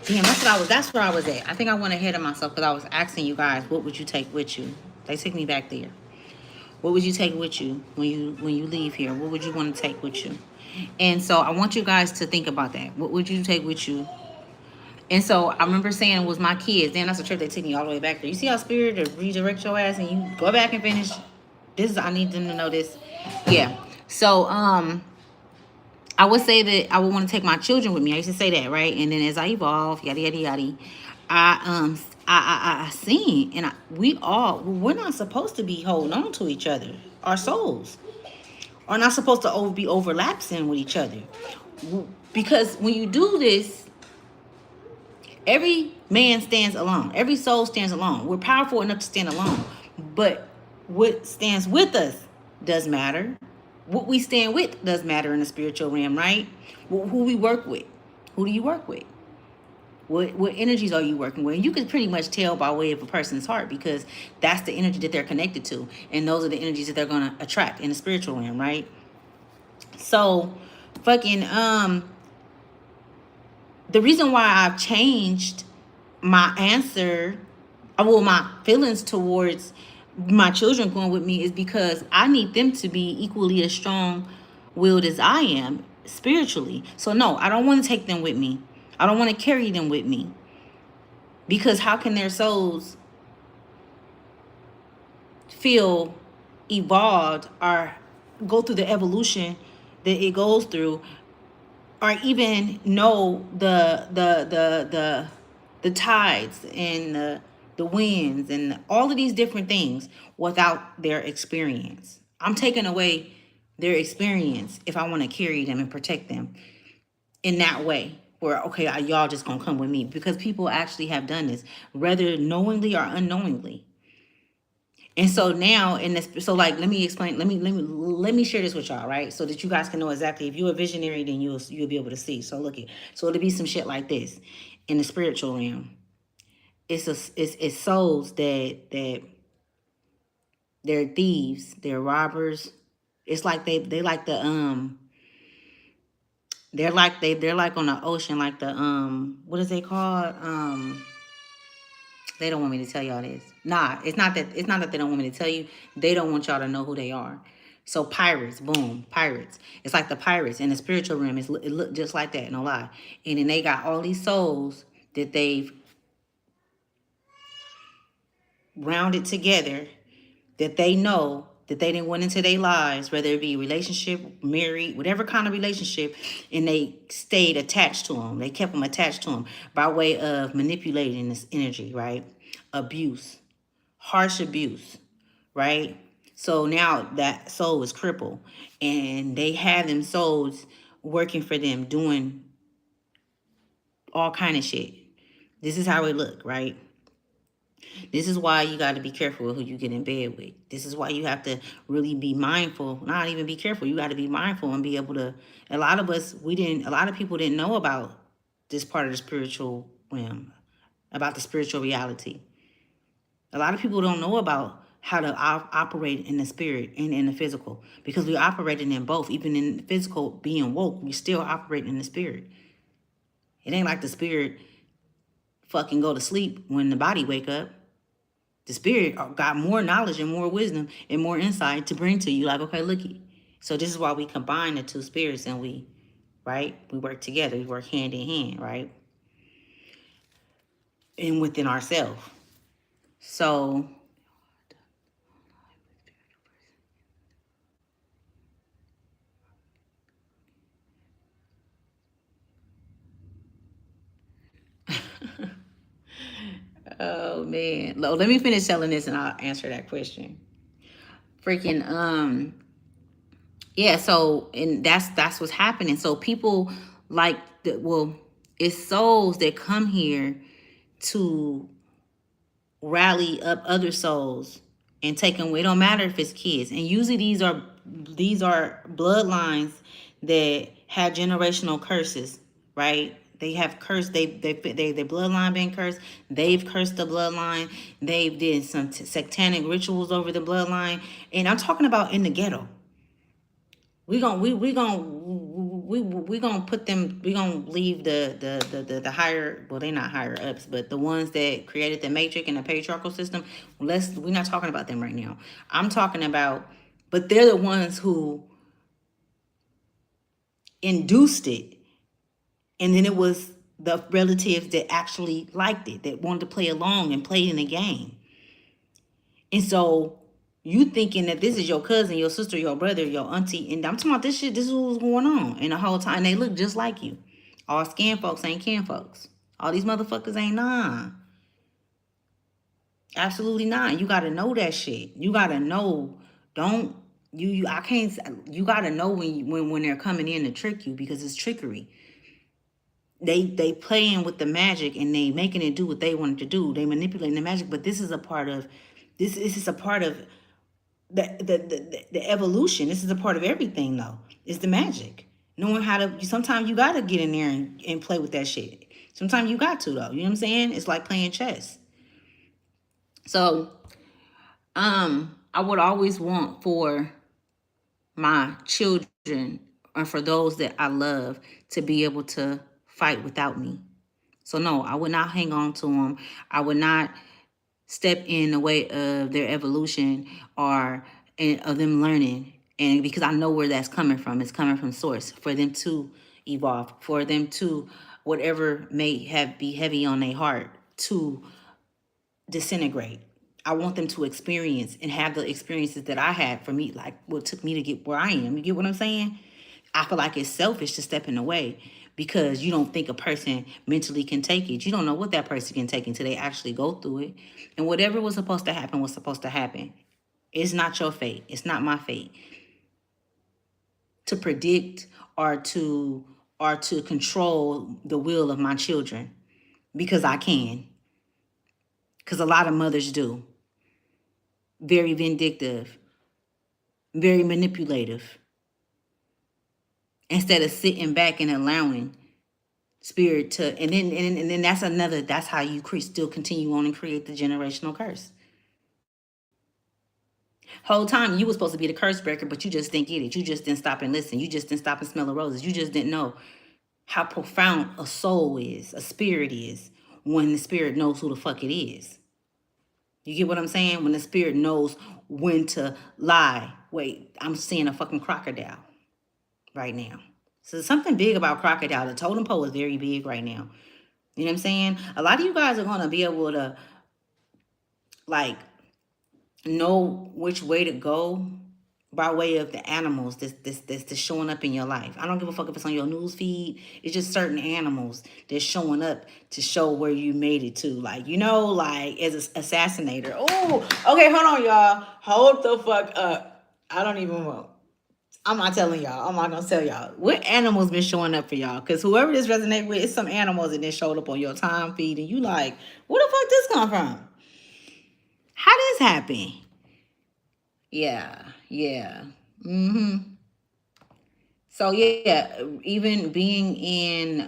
damn, that's where I was at. I think I went ahead of myself because I was asking you guys, what would you take with you? They took me back there. What would you take with you when you leave here? What would you want to take with you? And so I want you guys to think about that. What would you take with you? And so I remember saying it was my kids. Then that's a trip they took me all the way back there. You see how spirit to redirect your ass and you go back and finish. This is I need them to know this. Yeah. So I would say that I would want to take my children with me. I used to say that, right? And then as I evolve, yada yada yada, I seen, and we're not supposed to be holding on to each other. Our souls are not supposed to be overlapping with each other, because when you do this, every man stands alone. Every soul stands alone. We're powerful enough to stand alone, but what stands with us does matter. What we stand with does matter in the spiritual realm, right? Who we work with. Who do you work with? What energies are you working with? And you can pretty much tell by way of a person's heart, because that's the energy that they're connected to, and those are the energies that they're gonna attract in the spiritual realm, right? So, fucking the reason why I've changed my answer, well, my feelings towards my children going with me, is because I need them to be equally as strong willed as I am spiritually. So no, I don't want to take them with me. I don't want to carry them with me, because how can their souls feel evolved or go through the evolution that it goes through, or even know the tides and the winds and all of these different things without their experience? I'm taking away their experience if I want to carry them and protect them in that way. Where okay, y'all just gonna come with me, because people actually have done this, whether knowingly or unknowingly. And so now in this, so like, let me explain. Let me share this with y'all, right? So that you guys can know exactly. If you're a visionary, then you'll be able to see. So look it. So it'll be some shit like this in the spiritual realm. It's souls that they're thieves, they're robbers. It's like they like the they're like on the ocean, like the what is they called they don't want me to tell y'all this. Nah, it's not that they don't want me to tell you. They don't want y'all to know who they are. So pirates, boom, pirates. It's like the pirates in the spiritual realm. It look just like that, no lie. And then they got all these souls that they've rounded together, that they know that they didn't went into their lives, whether it be a relationship, married, whatever kind of relationship, and they stayed attached to them. They kept them attached to them by way of manipulating this energy, right? Abuse, harsh abuse, right? So now that soul is crippled, and they have them souls working for them, doing all kind of shit. This is how it look, right? This is why you got to be careful with who you get in bed with. This is why you have to really be mindful. Not even be careful. You got to be mindful and be able to. A lot of us, we didn't. A lot of people didn't know about this part of the spiritual realm, about the spiritual reality. A lot of people don't know about how to operate in the spirit and in the physical, because we operating in both. Even in the physical, being woke, we still operate in the spirit. It ain't like the spirit fucking go to sleep when the body wake up. The spirit got more knowledge and more wisdom and more insight to bring to you. Like, okay, looky. So this is why we combine the two spirits, and right? We work together. We work hand in hand, right? And within ourselves. So, oh man, let me finish telling this and I'll answer that question. Freaking yeah. So, and that's what's happening. So people like well, it's souls that come here to rally up other souls and take them. It don't matter if it's kids, and usually these are bloodlines that have generational curses, right? They have cursed. Their bloodline been cursed. They've cursed the bloodline. They've did some satanic rituals over the bloodline, and I'm talking about in the ghetto. We gonna put them. We gonna leave the higher. Well, they're not higher ups, but the ones that created the matrix and the patriarchal system. We're not talking about them right now. I'm talking about, but they're the ones who induced it, and then it was the relatives that actually liked it, that wanted to play along and play in the game. And so you thinking that this is your cousin, your sister, your brother, your auntie, and I'm talking about this shit, this is what's going on. And the whole time they look just like you. All skin folks ain't kin folks. All these motherfuckers ain't nah. Absolutely not. You gotta know that shit. You gotta know. Don't you I can't you gotta know when they're coming in to trick you because it's trickery. They playing with the magic and they making it do what they wanted to do. They manipulating the magic, but this is a part of this is a part of the evolution. This is a part of everything though. It's the magic. Knowing how to sometimes you gotta get in there and play with that shit. Sometimes you got to though. You know what I'm saying? It's like playing chess. So I would always want for my children or for those that I love to be able to fight without me. So no, I would not hang on to them. I would not step in the way of their evolution or of them learning. And because I know where that's coming from, it's coming from source for them to evolve, for them to whatever may have be heavy on their heart to disintegrate. I want them to experience and have the experiences that I had for me, like what took me to get where I am. You get what I'm saying? I feel like it's selfish to step in the way because you don't think a person mentally can take it. You don't know what that person can take until they actually go through it. And whatever was supposed to happen was supposed to happen. It's not your fate. It's not my fate to predict or to control the will of my children because I can. Because a lot of mothers do. Very vindictive, very manipulative. Instead of sitting back and allowing spirit to, and then that's how you still continue on and create the generational curse. Whole time you were supposed to be the curse breaker, but you just didn't get it. You just didn't stop and listen. You just didn't stop and smell the roses. You just didn't know how profound a soul is, a spirit is, when the spirit knows who the fuck it is. You get what I'm saying? When the spirit knows when to lie. Wait, I'm seeing a fucking crocodile right now. So there's something big about crocodile. The totem pole is very big right now. You know what I'm saying? A lot of you guys are gonna be able to like know which way to go by way of the animals that's showing up in your life. I don't give a fuck if it's on your news feed. It's just certain animals that's showing up to show where you made it to. Like, like as an assassinator. Oh, okay, hold on, y'all. Hold the fuck up. I don't even want. I'm not telling y'all. I'm not gonna tell y'all what animals been showing up for y'all. Cause whoever this resonate with, it's some animals that then showed up on your time feed, and you like, where the fuck this come from? How this happen? Yeah, yeah. So yeah, even being in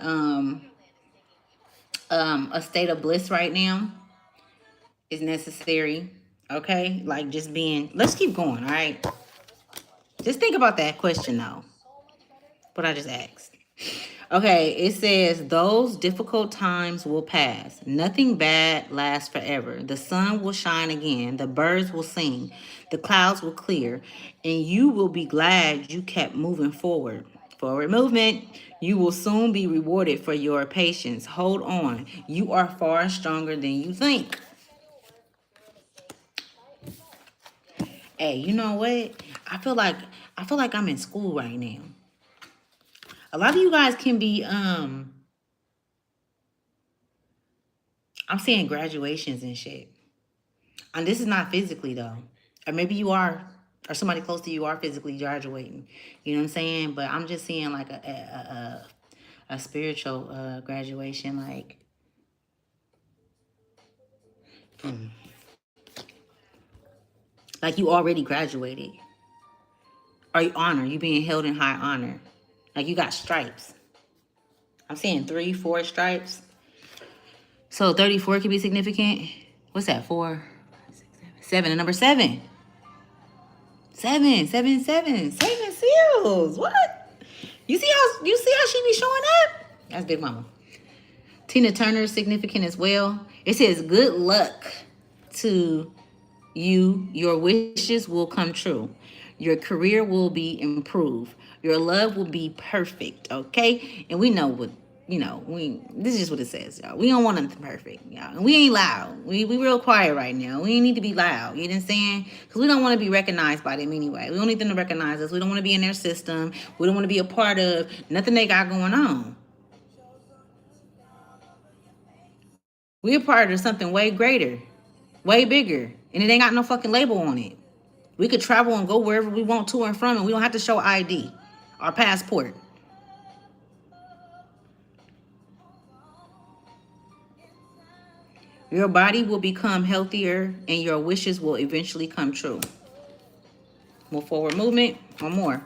a state of bliss right now is necessary. Okay, like just being. Let's keep going. All right. Just think about that question though. What I just asked. Okay, it says those difficult times will pass. Nothing bad lasts forever. The sun will shine again. The birds will sing. The clouds will clear. And you will be glad you kept moving forward. Forward movement. You will soon be rewarded for your patience. Hold on. You are far stronger than you think. Hey, you know what? I feel like I feel like I'm in school right now. A lot of you guys can be I'm seeing graduations and shit. And this is not physically though. Or maybe you are, or somebody close to you are physically graduating. You know what I'm saying? But I'm just seeing like a spiritual graduation, like you already graduated. Or you honor, you being held in high honor. Like you got stripes. I'm seeing 3, 4 stripes. So 34 could be significant. What's that? 4, 5, 6, 7. 7, the number 7. 7, 7, 7. 7 seals. What? You see how she be showing up? That's Big Mama. Tina Turner is significant as well. It says good luck to you. Your wishes will come true. Your career will be improved. Your love will be perfect. Okay? And we know what this is just what it says, y'all. We don't want nothing perfect, y'all. And we ain't loud. We real quiet right now. We ain't need to be loud. You know what I'm saying? Because we don't want to be recognized by them anyway. We don't need them to recognize us. We don't want to be in their system. We don't want to be a part of nothing they got going on. We're part of something way greater, way bigger, and it ain't got no fucking label on it. We could travel and go wherever we want to and from, and we don't have to show ID, our passport. Your body will become healthier, and your wishes will eventually come true. Move forward movement. One more.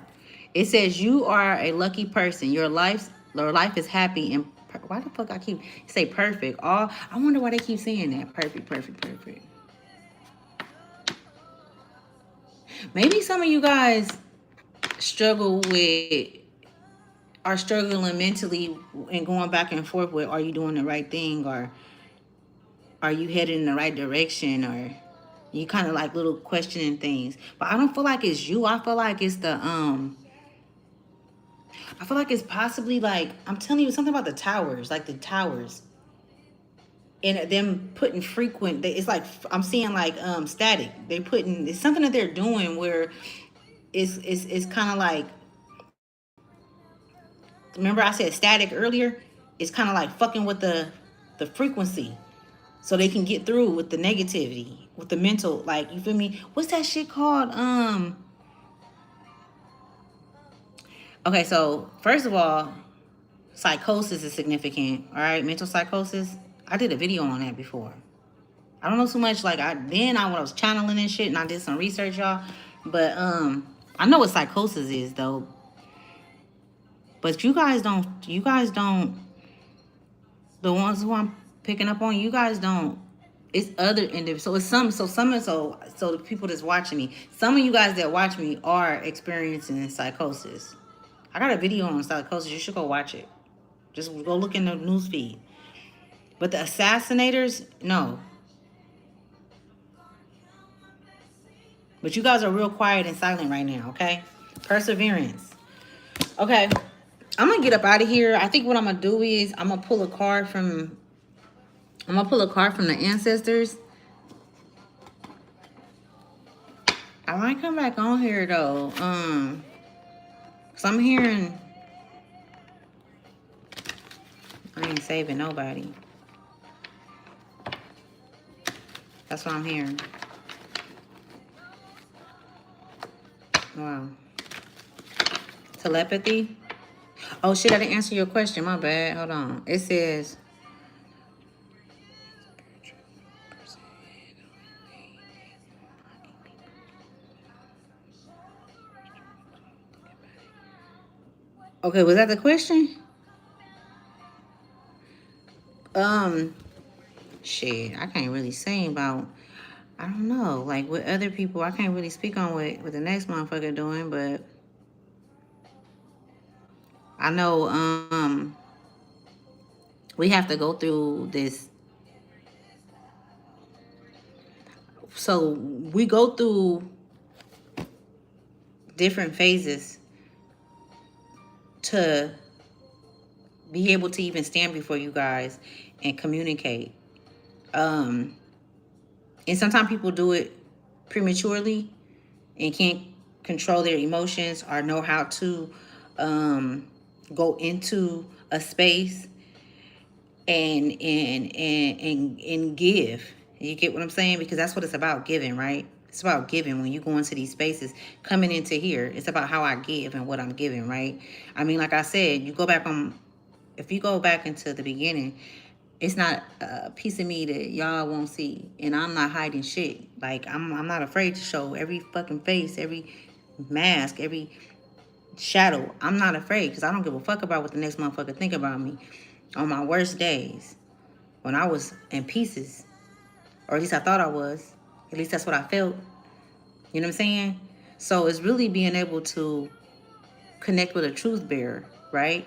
It says you are a lucky person. Your life is happy and why the fuck I keep say perfect? All I wonder why they keep saying that. Perfect, perfect, perfect. Maybe some of you guys struggle with are struggling mentally and going back and forth with are you doing the right thing or are you headed in the right direction or you kind of like little questioning things. But I don't feel like it's you. I feel like it's the I feel like it's possibly like I'm telling you something about the towers, like the towers. And them putting frequent it's like I'm seeing like static. They putting it's something that they're doing where it's kind of like remember I said static earlier? It's kind of like fucking with the frequency so they can get through with the negativity, with the mental, like you feel me? What's that shit called? Okay, so first of all, psychosis is significant. All right, mental psychosis. I did a video on that before. I don't know too much. Like when I was channeling and shit, and I did some research, y'all. But I know what psychosis is though. But you guys don't. You guys don't. The ones who I'm picking up on, you guys don't. It's other individuals. So it's some. So the people that's watching me, some of you guys that watch me are experiencing psychosis. I got a video on psychosis. You should go watch it. Just go look in the news feed. But the assassinators, no. But you guys are real quiet and silent right now, okay? Perseverance. Okay. I'm gonna get up out of here. I think what I'm gonna do is I'm gonna pull a card from the ancestors. I might come back on here though. Cause I'm hearing I ain't saving nobody. That's what I'm hearing. Wow. Telepathy. Oh shit, I didn't answer your question. My bad. Hold on. It says okay, was that the question? Um, shit, I can't really say about. I don't know, like with other people, I can't really speak on what the next motherfucker doing, but I know we have to go through this. So we go through different phases to be able to even stand before you guys and communicate. And sometimes people do it prematurely and can't control their emotions or know how to um, go into a space and give. You get what I'm saying? Because that's what it's about, giving, right? It's about giving. When you go into these spaces, coming into here, it's about how I give and what I'm giving, right? I mean, like I said, you go back on, if you go back into the beginning, it's not a piece of me that y'all won't see, and I'm not hiding shit. Like I'm not afraid to show every fucking face, every mask, every shadow. I'm not afraid because I don't give a fuck about what the next motherfucker think about me. On my worst days, when I was in pieces, or at least I thought I was, at least that's what I felt. You know what I'm saying? So it's really being able to connect with a truth bearer, right?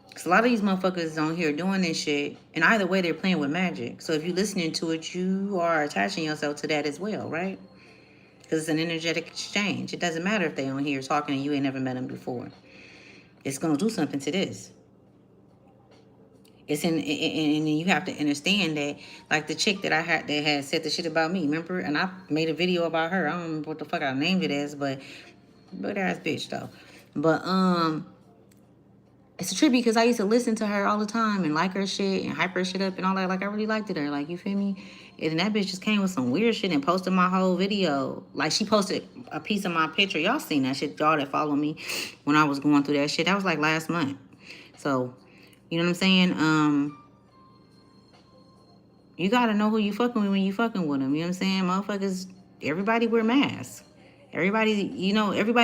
Because a lot of these motherfuckers on here doing this shit, and either way, they're playing with magic. So if you're listening to it, you are attaching yourself to that as well, right? Because it's an energetic exchange. It doesn't matter if they on here talking and you ain't never met them before. It's gonna do something to this. It's in, and you have to understand that, like the chick that I had that had said the shit about me, remember? And I made a video about her. I don't remember what the fuck I named it as, but ass bitch though. But it's a trip because I used to listen to her all the time and like her shit and hype her shit up and all that. Like I really liked her. Like, you feel me? And then that bitch just came with some weird shit and posted my whole video. Like, she posted a piece of my picture. Y'all seen that shit, y'all that follow me when I was going through that shit. That was like last month. So, you know what I'm saying? You gotta know who you fucking with when you fucking with them. You know what I'm saying? Motherfuckers, everybody wear masks. Everybody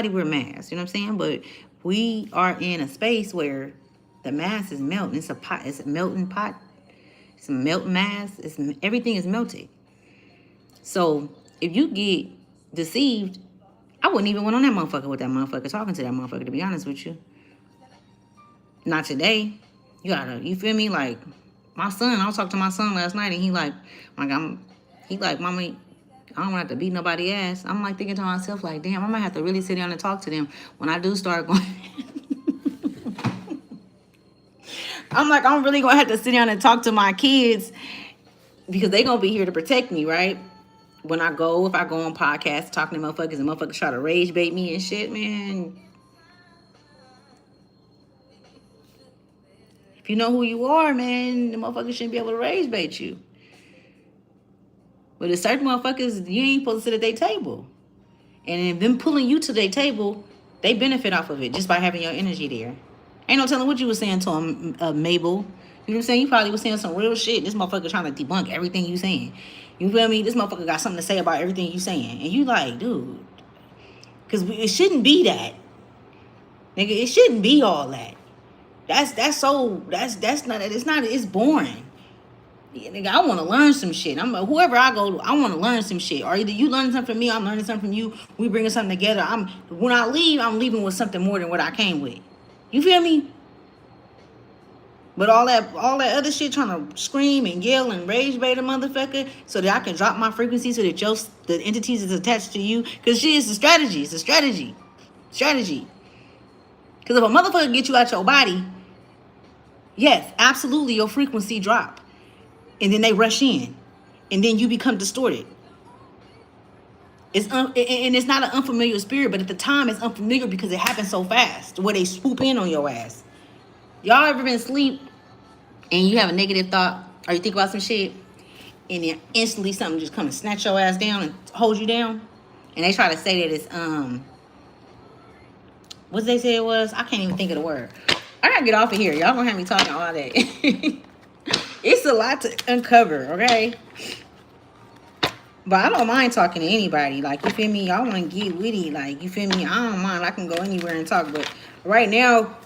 wear masks. You know what I'm saying? But we are in a space where the mask is melting. It's a pot. It's a melting pot. It's a melting mass. Everything is melted. So if you get deceived, I wouldn't even went on that motherfucker with that motherfucker, talking to that motherfucker, to be honest with you. Not today. You feel me? Like, my son, I was talking to my son last night, and he like, Mommy, I don't have to beat nobody ass. I'm like thinking to myself, like, damn, I might have to really sit down and talk to them when I do start going. I'm like, I'm really gonna have to sit down and talk to my kids because they gonna be here to protect me, right? If I go on podcasts talking to motherfuckers and motherfuckers try to rage bait me and shit, man. If you know who you are, man, the motherfuckers shouldn't be able to rage bait you. But there's certain motherfuckers, you ain't supposed to sit at their table. And if them pulling you to their table, they benefit off of it just by having your energy there. Ain't no telling what you was saying to him, Mabel. You know what I'm saying? You probably was saying some real shit. This motherfucker trying to debunk everything you saying. You feel me? This motherfucker got something to say about everything you saying. And you like, dude. Because it shouldn't be that. Nigga, it shouldn't be all that. That's not, it's boring. Yeah, nigga, I want to learn some shit. Whoever I go to, I want to learn some shit. Or either you learning something from me, I'm learning something from you. We bringing something together. When I leave, I'm leaving with something more than what I came with. You feel me? But all that other shit, trying to scream and yell and rage bait a motherfucker so that I can drop my frequency so that the entities is attached to you. Because shit is a strategy. It's a strategy. Strategy. Because if a motherfucker get you out your body, yes, absolutely, your frequency drop. And then they rush in. And then you become distorted. And it's not an unfamiliar spirit, but at the time it's unfamiliar because it happens so fast, where they swoop in on your ass. Y'all ever been asleep and you have a negative thought, or you think about some shit, and then instantly something just come and snatch your ass down and hold you down? And they try to say that it's what did they say it was? I can't even think of the word. I gotta get off of here. Y'all gonna have me talking all that. It's a lot to uncover, okay? But I don't mind talking to anybody. Like, you feel me? Y'all want to get witty. Like, you feel me? I don't mind. I can go anywhere and talk. But right now,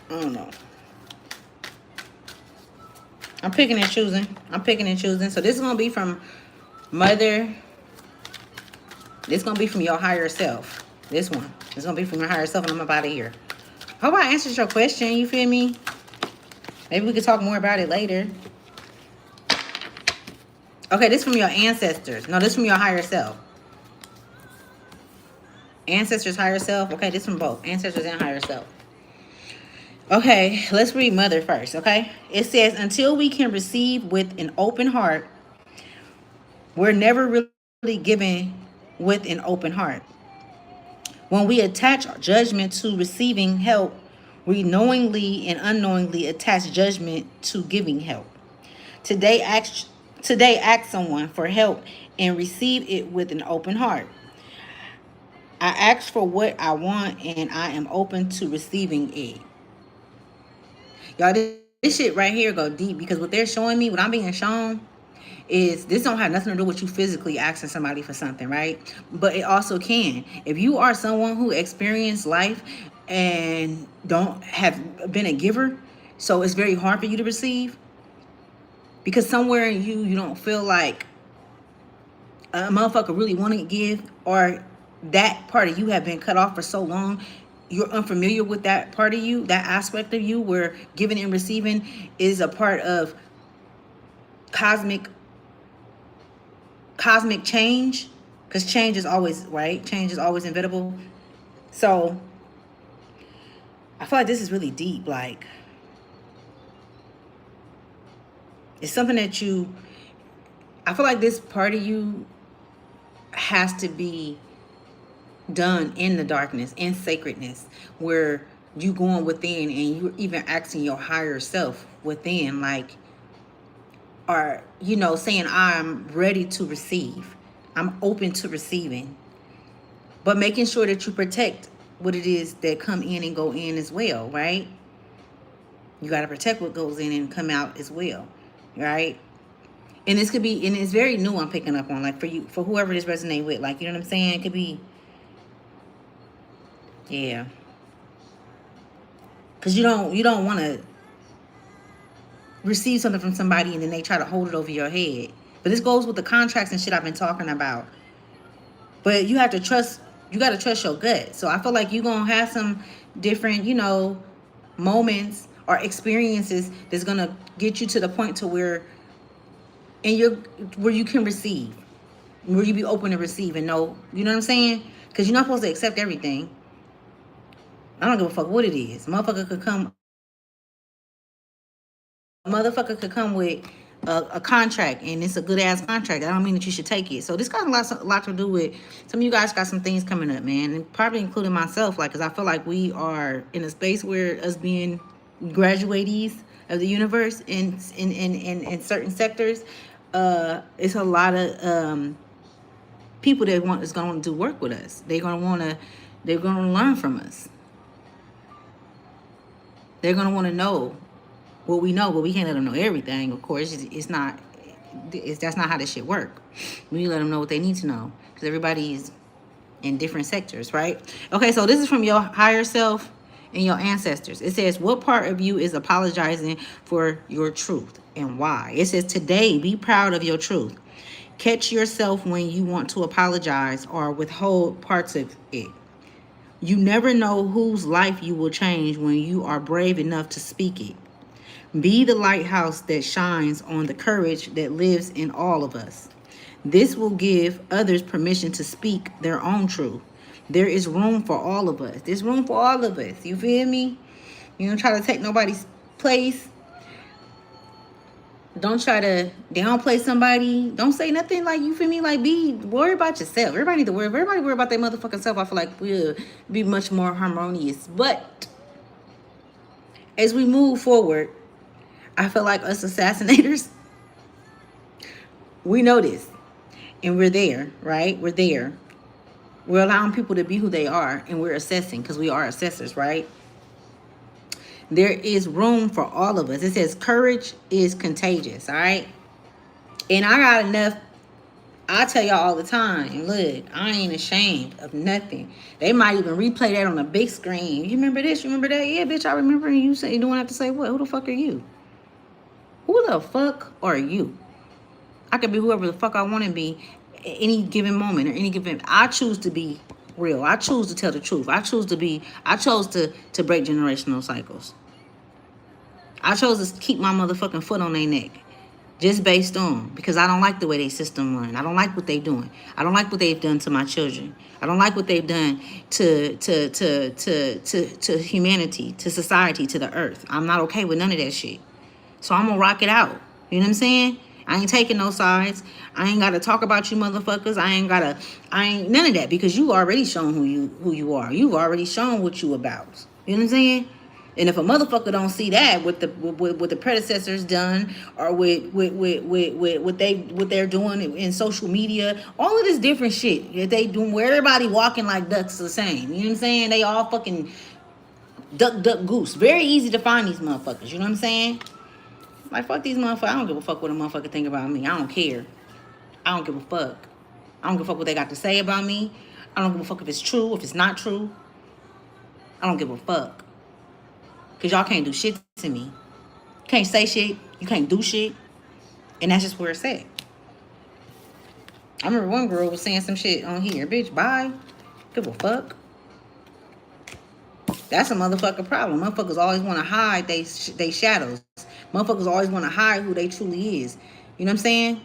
I don't know. I'm picking and choosing. So this is going to be from Mother. This is going to be from your higher self. This one. It's going to be from your higher self, and I'm about to hear. Hope I answered your question. You feel me? Maybe we could talk more about it later. Okay, this from your ancestors. No, this from your higher self. Ancestors, higher self. Okay, this from both. Ancestors and higher self. Okay, let's read Mother first, okay? It says, until we can receive with an open heart, we're never really given with an open heart. When we attach judgment to receiving help, we knowingly and unknowingly attach judgment to giving help. Today, ask someone for help and receive it with an open heart. I ask for what I want and I am open to receiving it. Y'all, this shit right here go deep because what they're showing me, what I'm being shown, is this don't have nothing to do with you physically asking somebody for something, right? But it also can. If you are someone who experienced life and don't have been a giver, so it's very hard for you to receive because somewhere in you don't feel like a motherfucker really want to give, or that part of you have been cut off for so long, you're unfamiliar with that part of you, that aspect of you where giving and receiving is a part of cosmic cosmic change, because change is always right, change is always inevitable. So I feel like this is really deep. Like, it's something that you, I feel like this part of you has to be done in the darkness, in sacredness, where you going within and you're even asking your higher self within, like, or saying, I'm ready to receive, I'm open to receiving, but making sure that you protect what it is that come in and go in as well, right? You got to protect what goes in and come out as well, right? And this could be, and it's very new, I'm picking up on, like, for you, for whoever this resonate with, like, you know what I'm saying? It could be, yeah, because you don't want to receive something from somebody and then they try to hold it over your head. But this goes with the contracts and shit I've been talking about. But you have to trust, you got to trust your gut. So I feel like you're going to have some different, moments or experiences that's going to get you to the point to where, where you can receive, where you be open to receive and know, you know what I'm saying? Because you're not supposed to accept everything. I don't give a fuck what it is. Motherfucker could come with a contract and it's a good ass contract. I don't mean that you should take it. So this got a lot to do with some of you guys got some things coming up, man, and probably including myself. Like, because I feel like we are in a space where us being graduatees of the universe in certain sectors, it's a lot of people that is going to do work with us. They're going to learn from us. They're going to want to know what we know, but we can't let them know everything. Of course, it's not. That's not how this shit work. We let them know what they need to know because everybody is in different sectors, right? Okay, so this is from your higher self and your ancestors. It says, what part of you is apologizing for your truth and why? It says, today, be proud of your truth. Catch yourself when you want to apologize or withhold parts of it. You never know whose life you will change when you are brave enough to speak it. Be the lighthouse that shines on the courage that lives in all of us. This will give others permission to speak their own truth. There is room for all of us. There's room for all of us. You feel me? You don't try to take nobody's place. Don't try to downplay somebody. Don't say nothing, like, you feel me? Like, be worry about yourself. Everybody need to worry. Everybody worry about their motherfucking self. I feel like we'll be much more harmonious. But as we move forward, I feel like us assassinators, we know this. And we're there, right? We're there. We're allowing people to be who they are, and we're assessing because we are assessors, right? There is room for all of us. It says courage is contagious, all right? And I got enough. I tell y'all all the time, look, I ain't ashamed of nothing. They might even replay that on the big screen. You remember this? You remember that? Yeah, bitch, I remember. And you don't have to say what? Who the fuck are you? Who the fuck are you? I could be whoever the fuck I want to be at any given moment or any given. I choose to be real. I choose to tell the truth. I chose to break generational cycles. I chose to keep my motherfucking foot on their neck. Just based on, because I don't like the way they system run. I don't like what they doing. I don't like what they've done to my children. I don't like what they've done to humanity, to society, to the earth. I'm not okay with none of that shit. So I'm gonna rock it out. You know what I'm saying? I ain't taking no sides. I ain't gotta talk about you motherfuckers. I ain't none of that because you already shown who you are. You've already shown what you about. You know what I'm saying? And if a motherfucker don't see that with the predecessors done or with what they're doing in social media, all of this different shit that they doing where everybody walking like ducks the same. You know what I'm saying? They all fucking duck goose. Very easy to find these motherfuckers. You know what I'm saying? Like fuck these motherfuckers. I don't give a fuck what a motherfucker think about me. I don't care. I don't give a fuck. I don't give a fuck what they got to say about me. I don't give a fuck if it's true, if it's not true. I don't give a fuck. Cause y'all can't do shit to me. You can't say shit. You can't do shit. And that's just where it's at. I remember one girl was saying some shit on here. Bitch, bye. Give a fuck. That's a motherfucking problem. Motherfuckers always want to hide they shadows. Motherfuckers always want to hide who they truly is. You know what I'm saying?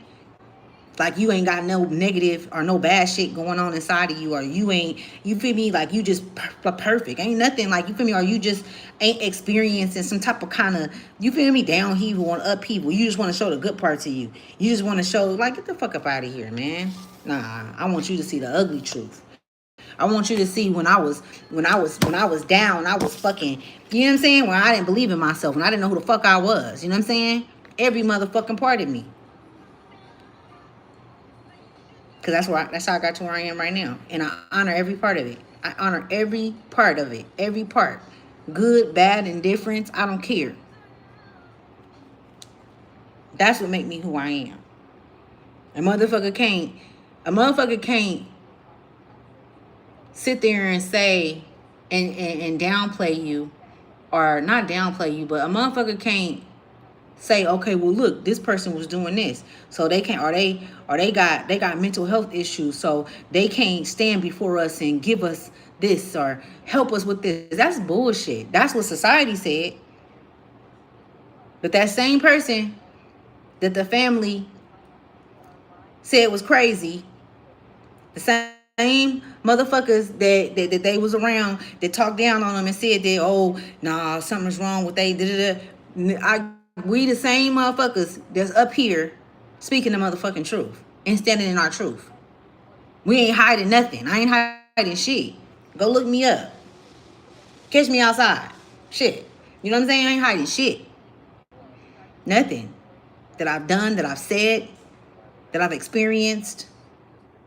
Like you ain't got no negative or no bad shit going on inside of you, or you ain't, you feel me, like you just perfect. Ain't nothing like, you feel me, or you just ain't experiencing some type of kind of, you feel me, downheaval and upheaval. You just want to show the good parts of you. You just want to show, like, get the fuck up out of here, man. Nah, I want you to see the ugly truth. I want you to see when I was down, I was fucking, you know what I'm saying? When I didn't believe in myself, when I didn't know who the fuck I was. You know what I'm saying? Every motherfucking part of me. Because that's how I got to where I am right now. And I honor every part of it. I honor every part of it. Every part. Good, bad, indifference. I don't care. That's what make me who I am. A motherfucker can't a motherfucker can't sit there and say and downplay you, or not downplay you, but a motherfucker can't say, okay, well, look, this person was doing this, so they can't, or they got mental health issues, so they can't stand before us and give us this or help us with this. That's bullshit. That's what society said. But that same person that the family said was crazy, the same motherfuckers that they was around that talked down on them and said that, oh, nah, something's wrong with they da da da. We the same motherfuckers that's up here speaking the motherfucking truth and standing in our truth. We ain't hiding nothing. I ain't hiding shit. Go look me up. Catch me outside. Shit. You know what I'm saying? I ain't hiding shit. Nothing that I've done, that I've said, that I've experienced.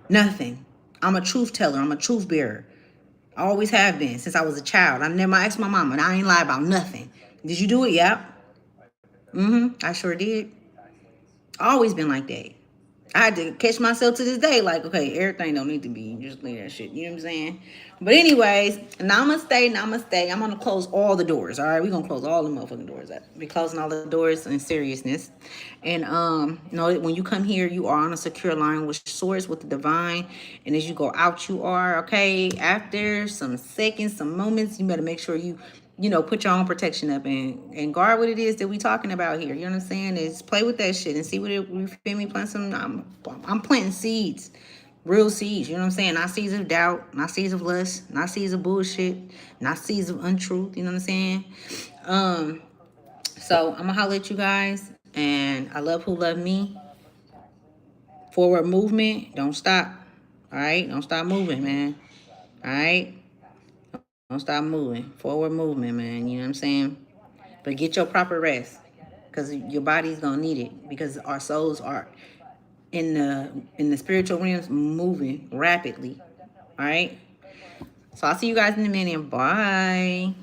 Nothing. I'm a truth teller. I'm a truth bearer. I always have been since I was a child. I asked my mama, and I ain't lie about nothing. Did you do it? Yep. I sure did. Always been like that. I had to catch myself to this day, like, okay, everything don't need to be, just leave that shit. You know what I'm saying? But anyways, namaste. I'm gonna close all the doors. All right, we're gonna close all the motherfucking doors up. We're closing all the doors in seriousness. And know that when you come here, you are on a secure line with source, with the divine. And as you go out, you are, okay. After some seconds, some moments, you better make sure you put your own protection up and guard what it is that we talking about here. You know what I'm saying? Is play with that shit and see what it, you feel me? Plant some, I'm planting seeds, real seeds. You know what I'm saying? Not seeds of doubt, not seeds of lust, not seeds of bullshit, not seeds of untruth. You know what I'm saying? So I'm gonna holler at you guys, and I love who love me. Forward movement, don't stop. All right, don't stop moving, man. All right, don't stop moving. Forward movement, man. You know what I'm saying? But get your proper rest, because your body's gonna need it, because our souls are in the spiritual realms moving rapidly. All right. So I'll see you guys in a minute. Bye.